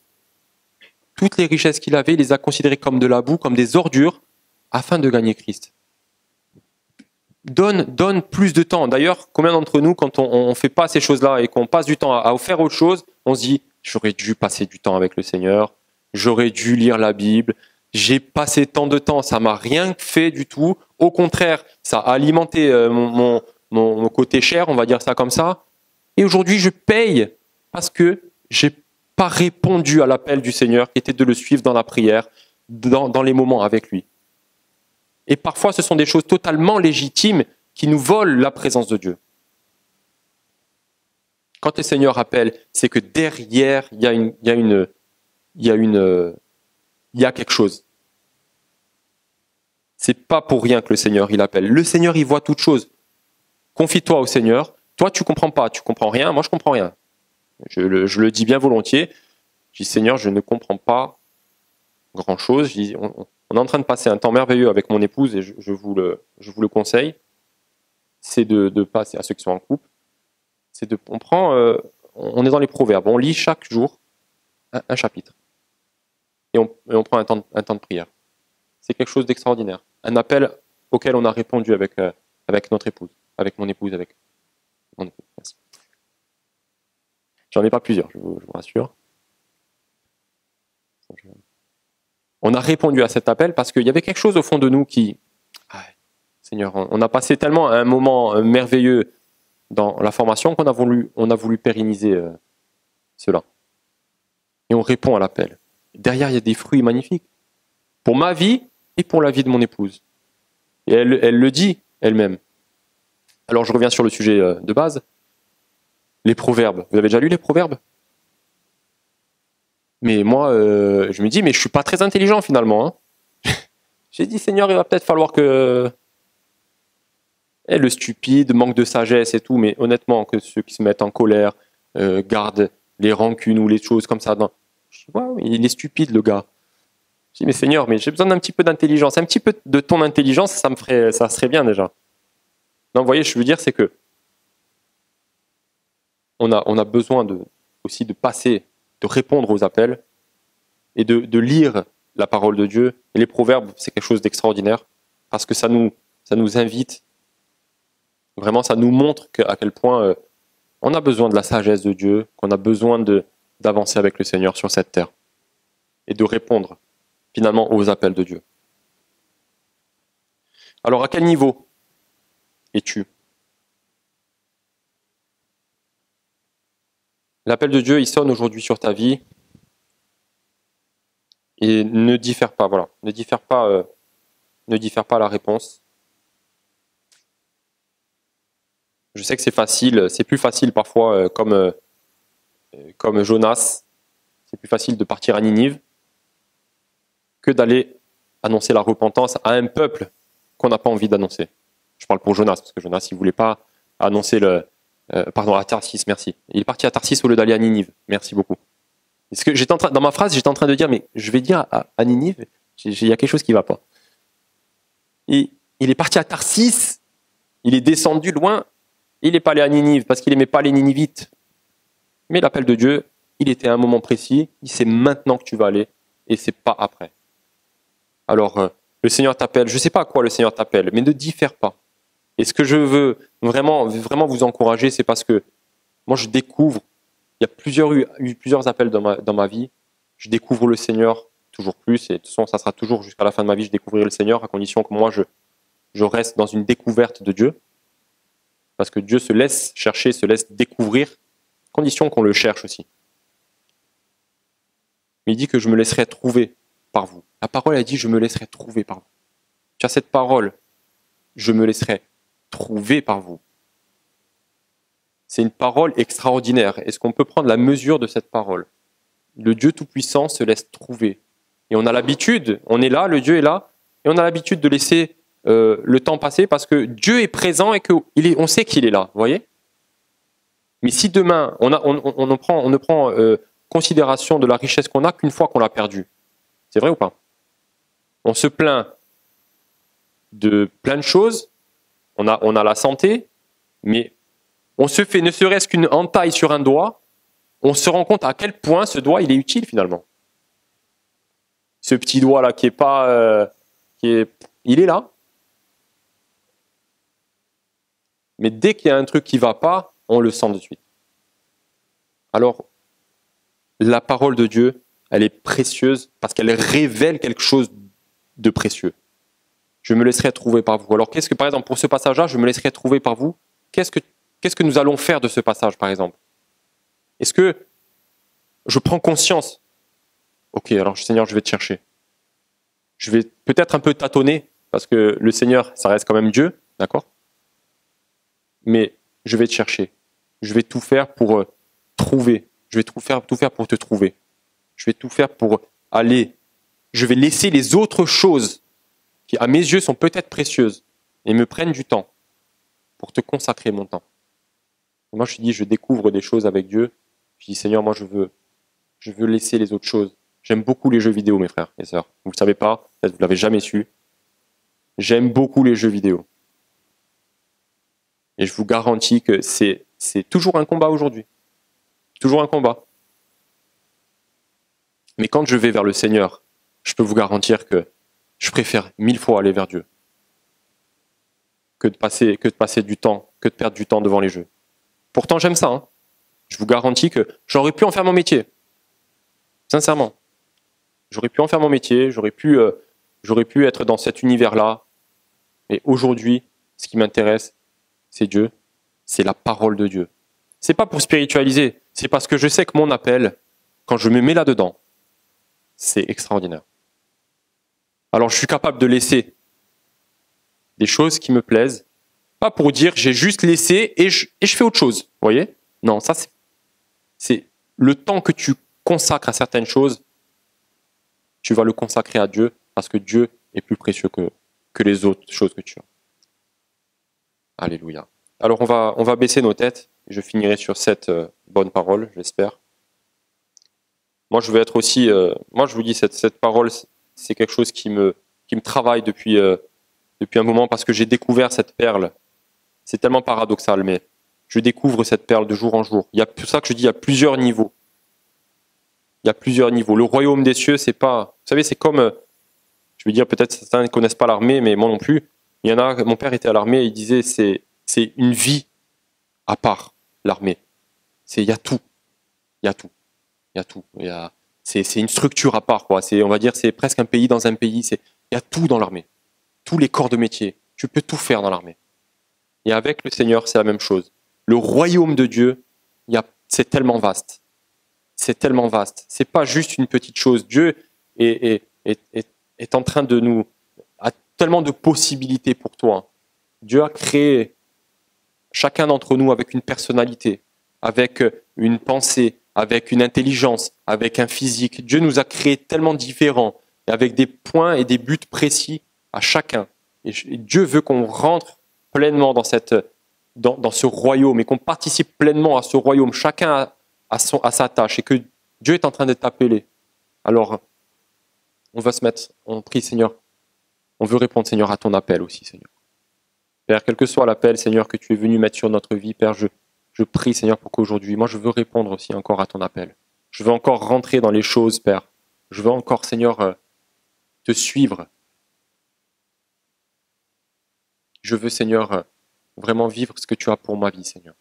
Toutes les richesses qu'il avait, il les a considérées comme de la boue, comme des ordures, afin de gagner Christ. Donne plus de temps. D'ailleurs, combien d'entre nous, quand on ne fait pas ces choses-là et qu'on passe du temps à faire autre chose, on se dit, j'aurais dû passer du temps avec le Seigneur, j'aurais dû lire la Bible, j'ai passé tant de temps, ça m'a rien fait du tout. Au contraire, ça a alimenté mon côté cher, on va dire ça comme ça. Et aujourd'hui, je paye parce que j'ai pas répondu à l'appel du Seigneur qui était de le suivre dans la prière, dans les moments avec lui. Et parfois, ce sont des choses totalement légitimes qui nous volent la présence de Dieu. Quand le Seigneur appelle, c'est que derrière, il y a quelque chose. C'est pas pour rien que le Seigneur, il appelle. Le Seigneur, il voit toutes choses. Confie-toi au Seigneur. Toi, tu comprends pas, tu comprends rien. Moi, je comprends rien. Je le dis bien volontiers. Je dis, Seigneur, je ne comprends pas grand-chose. Je dis, on est en train de passer un temps merveilleux avec mon épouse et je vous le conseille. C'est de passer à ceux qui sont en couple. On est dans les Proverbes. On lit chaque jour un chapitre. Et on prend un temps de prière. c'est quelque chose d'extraordinaire. Un appel auquel on a répondu avec notre épouse, avec mon épouse, avec mon épouse. Merci. J'en ai pas plusieurs, je vous rassure. On a répondu à cet appel parce qu'il y avait quelque chose au fond de nous qui... Seigneur, on a passé tellement un moment merveilleux dans la formation qu'on a voulu pérenniser cela. Et on répond à l'appel. Derrière, il y a des fruits magnifiques. Pour ma vie et pour la vie de mon épouse. Et elle le dit elle-même. Alors je reviens sur le sujet de base. Les proverbes. Vous avez déjà lu les proverbes? Mais moi, je me dis, mais je suis pas très intelligent finalement. Hein. J'ai dit, Seigneur, il va peut-être falloir que... le stupide, manque de sagesse et tout, mais honnêtement, que ceux qui se mettent en colère, gardent les rancunes ou les choses comme ça. Je dis, wow, il est stupide le gars. Je dis, mais Seigneur, mais j'ai besoin d'un petit peu d'intelligence. Un petit peu de ton intelligence, ça serait bien déjà. Non, vous voyez, je veux dire, c'est que on a besoin aussi de passer, de répondre aux appels et de lire la parole de Dieu. Et les proverbes, c'est quelque chose d'extraordinaire parce que ça nous invite, vraiment, ça nous montre à quel point on a besoin de la sagesse de Dieu, qu'on a besoin d'avancer avec le Seigneur sur cette terre et de répondre finalement aux appels de Dieu. Alors, à quel niveau es-tu? L'appel de Dieu, il sonne aujourd'hui sur ta vie et ne diffère pas, voilà, ne diffère pas la réponse. Je sais que c'est plus facile parfois, comme Jonas, c'est plus facile de partir à Ninive que d'aller annoncer la repentance à un peuple qu'on n'a pas envie d'annoncer. Je parle pour Jonas, parce que Jonas, il ne voulait pas annoncer à Tarsis, merci. Il est parti à Tarsis au lieu d'aller à Ninive. Merci beaucoup. Parce que dans ma phrase, j'étais en train de dire, mais je vais dire à Ninive, il y a quelque chose qui ne va pas. Et il est parti à Tarsis, il est descendu loin, il n'est pas allé à Ninive, parce qu'il n'aimait pas les Ninivites. Mais l'appel de Dieu, il était à un moment précis, il sait maintenant que tu vas aller, et c'est pas après. Alors, le Seigneur t'appelle, je ne sais pas à quoi le Seigneur t'appelle, mais ne diffère pas. Et ce que je veux vraiment, vraiment vous encourager, c'est parce que moi je découvre, il y a eu plusieurs appels dans ma vie, je découvre le Seigneur toujours plus, et de toute façon ça sera toujours jusqu'à la fin de ma vie, je découvrirai le Seigneur, à condition que moi je reste dans une découverte de Dieu, parce que Dieu se laisse chercher, se laisse découvrir, à condition qu'on le cherche aussi. Mais il dit que je me laisserai trouver par vous. La parole a dit, je me laisserai trouver par vous. Tu as cette parole, je me laisserai trouver par vous. C'est une parole extraordinaire. Est-ce qu'on peut prendre la mesure de cette parole? Le Dieu Tout-Puissant se laisse trouver. Et on a l'habitude, on est là, le Dieu est là, et on a l'habitude de laisser le temps passer parce que Dieu est présent et qu'on sait qu'il est là, vous voyez? Mais si demain, on ne prend considération de la richesse qu'on a qu'une fois qu'on l'a perdue, c'est vrai ou pas? On se plaint de plein de choses, on a la santé, mais on se fait ne serait-ce qu'une entaille sur un doigt, on se rend compte à quel point ce doigt il est utile finalement. Ce petit doigt là il est là. Mais dès qu'il y a un truc qui ne va pas, on le sent de suite. Alors, la parole de Dieu, elle est précieuse parce qu'elle révèle quelque chose de précieux. Je me laisserai trouver par vous. Alors, par exemple, pour ce passage-là, je me laisserai trouver par vous. Qu'est-ce que nous allons faire de ce passage, par exemple? Est-ce que je prends conscience? Ok, alors Seigneur, je vais te chercher. Je vais peut-être un peu tâtonner, parce que le Seigneur, ça reste quand même Dieu, d'accord? Mais je vais te chercher. Je vais tout faire pour trouver. Je vais tout faire pour te trouver. Je vais tout faire pour aller. Je vais laisser les autres choses qui, à mes yeux, sont peut-être précieuses et me prennent du temps pour te consacrer mon temps. Et moi, je découvre des choses avec Dieu. Je dis, Seigneur, moi, je veux laisser les autres choses. J'aime beaucoup les jeux vidéo, mes frères et sœurs. Vous ne le savez pas, peut-être vous ne l'avez jamais su. J'aime beaucoup les jeux vidéo. Et je vous garantis que c'est toujours un combat aujourd'hui. Toujours un combat. Mais quand je vais vers le Seigneur, je peux vous garantir que Je préfère 1000 fois aller vers Dieu que de passer du temps, que de perdre du temps devant les jeux. Pourtant, j'aime ça. Hein. Je vous garantis que j'aurais pu en faire mon métier. Sincèrement. J'aurais pu en faire mon métier, j'aurais pu être dans cet univers-là. Mais aujourd'hui, ce qui m'intéresse, c'est Dieu, c'est la parole de Dieu. C'est pas pour spiritualiser, c'est parce que je sais que mon appel, quand je me mets là-dedans, c'est extraordinaire. Alors je suis capable de laisser des choses qui me plaisent, pas pour dire j'ai juste laissé et je fais autre chose. Vous voyez? Non, ça c'est le temps que tu consacres à certaines choses, tu vas le consacrer à Dieu parce que Dieu est plus précieux que les autres choses que tu as. Alléluia. Alors on va baisser nos têtes. Je finirai sur cette bonne parole, j'espère. Moi je veux être aussi, moi je vous dis cette parole, c'est quelque chose qui me travaille depuis un moment parce que j'ai découvert cette perle. C'est tellement paradoxal, mais je découvre cette perle de jour en jour. Il y a pour ça que je dis il y a plusieurs niveaux. Il y a plusieurs niveaux. Le royaume des cieux, c'est pas, vous savez, c'est comme, je veux dire, peut-être certains ne connaissent pas l'armée, mais moi non plus. Il y en a, mon père était à l'armée, il disait c'est une vie à part, l'armée. Il y a tout. Il y a tout. Il y a tout. C'est une structure à part, quoi. On va dire, c'est presque un pays dans un pays. Il y a tout dans l'armée. Tous les corps de métier. Tu peux tout faire dans l'armée. Et avec le Seigneur, c'est la même chose. Le royaume de Dieu, c'est tellement vaste. C'est tellement vaste. C'est pas juste une petite chose. Dieu est en train de a tellement de possibilités pour toi. Dieu a créé chacun d'entre nous avec une personnalité, avec une pensée, avec une intelligence, avec un physique. Dieu nous a créés tellement différents, avec des points et des buts précis à chacun. Et Dieu veut qu'on rentre pleinement dans ce royaume et qu'on participe pleinement à ce royaume. Chacun à sa tâche et que Dieu est en train de t'appeler. Alors, on va se mettre, on prie Seigneur, on veut répondre Seigneur à ton appel aussi Seigneur. Père, quel que soit l'appel Seigneur que tu es venu mettre sur notre vie, Père, je prie Seigneur pour qu'aujourd'hui, moi je veux répondre aussi encore à ton appel. Je veux encore rentrer dans les choses Père. Je veux encore Seigneur te suivre. Je veux Seigneur vraiment vivre ce que tu as pour ma vie Seigneur.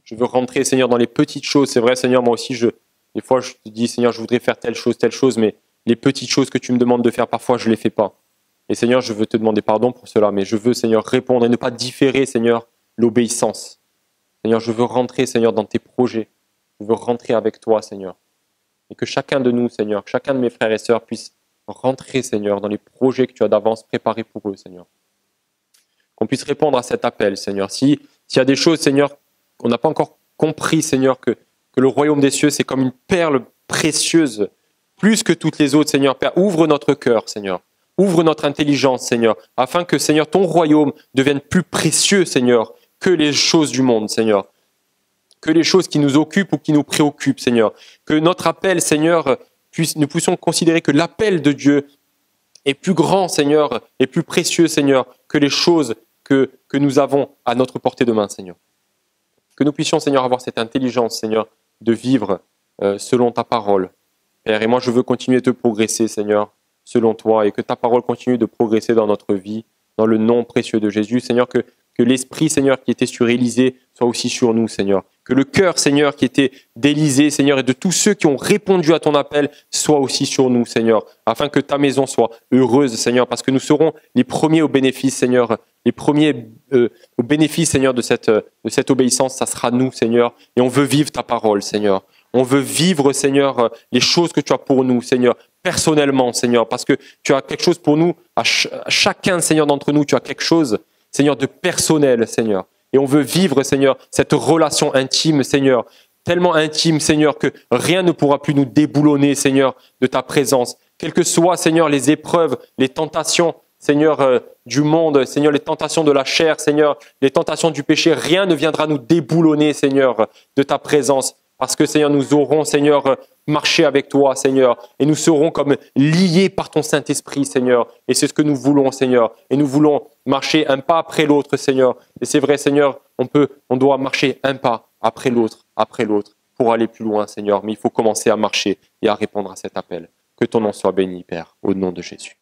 Je veux rentrer, Seigneur, dans les petites choses. C'est vrai, Seigneur, moi aussi, des fois, je te dis, Seigneur, je voudrais faire telle chose, mais les petites choses que tu me demandes de faire, parfois, je ne les fais pas. Et Seigneur, je veux te demander pardon pour cela, mais je veux, Seigneur, répondre et ne pas différer, Seigneur, l'obéissance. Seigneur, je veux rentrer, Seigneur, dans tes projets. Je veux rentrer avec toi, Seigneur. Et que chacun de nous, Seigneur, chacun de mes frères et sœurs puisse rentrer, Seigneur, dans les projets que tu as d'avance préparés pour eux, Seigneur. Qu'on puisse répondre à cet appel, Seigneur. S'il y a des choses, Seigneur, on n'a pas encore compris, Seigneur, que le royaume des cieux, c'est comme une perle précieuse, plus que toutes les autres, Seigneur. Père, ouvre notre cœur, Seigneur. Ouvre notre intelligence, Seigneur, afin que, Seigneur, ton royaume devienne plus précieux, Seigneur, que les choses du monde, Seigneur. Que les choses qui nous occupent ou qui nous préoccupent, Seigneur. Que notre appel, Seigneur, nous puissions considérer que l'appel de Dieu est plus grand, Seigneur, et plus précieux, Seigneur, que les choses que nous avons à notre portée de main, Seigneur. Que nous puissions, Seigneur, avoir cette intelligence, Seigneur, de vivre selon ta parole. Père, et moi, je veux continuer de progresser, Seigneur, selon toi, et que ta parole continue de progresser dans notre vie, dans le nom précieux de Jésus. Seigneur, que l'Esprit, Seigneur, qui était sur Élisée, soit aussi sur nous, Seigneur. Que le cœur, Seigneur, qui était d'Élisée, Seigneur, et de tous ceux qui ont répondu à ton appel, soit aussi sur nous, Seigneur, afin que ta maison soit heureuse, Seigneur, parce que nous serons les premiers au bénéfice, Seigneur, les premiers au bénéfice, Seigneur, de cette obéissance, ça sera nous, Seigneur, et on veut vivre ta parole, Seigneur. On veut vivre, Seigneur, les choses que tu as pour nous, Seigneur, personnellement, Seigneur, parce que tu as quelque chose pour nous, à chacun, Seigneur, d'entre nous, tu as quelque chose, Seigneur, de personnel, Seigneur. Et on veut vivre, Seigneur, cette relation intime, Seigneur, tellement intime, Seigneur, que rien ne pourra plus nous déboulonner, Seigneur, de ta présence. Quelles que soient, Seigneur, les épreuves, les tentations, Seigneur, du monde, Seigneur, les tentations de la chair, Seigneur, les tentations du péché, rien ne viendra nous déboulonner, Seigneur, de ta présence. Parce que, Seigneur, nous aurons, Seigneur, marché avec toi, Seigneur, et nous serons comme liés par ton Saint-Esprit, Seigneur. Et c'est ce que nous voulons, Seigneur. Et nous voulons marcher un pas après l'autre, Seigneur. Et c'est vrai, Seigneur, on doit marcher un pas après l'autre, pour aller plus loin, Seigneur. Mais il faut commencer à marcher et à répondre à cet appel. Que ton nom soit béni, Père, au nom de Jésus.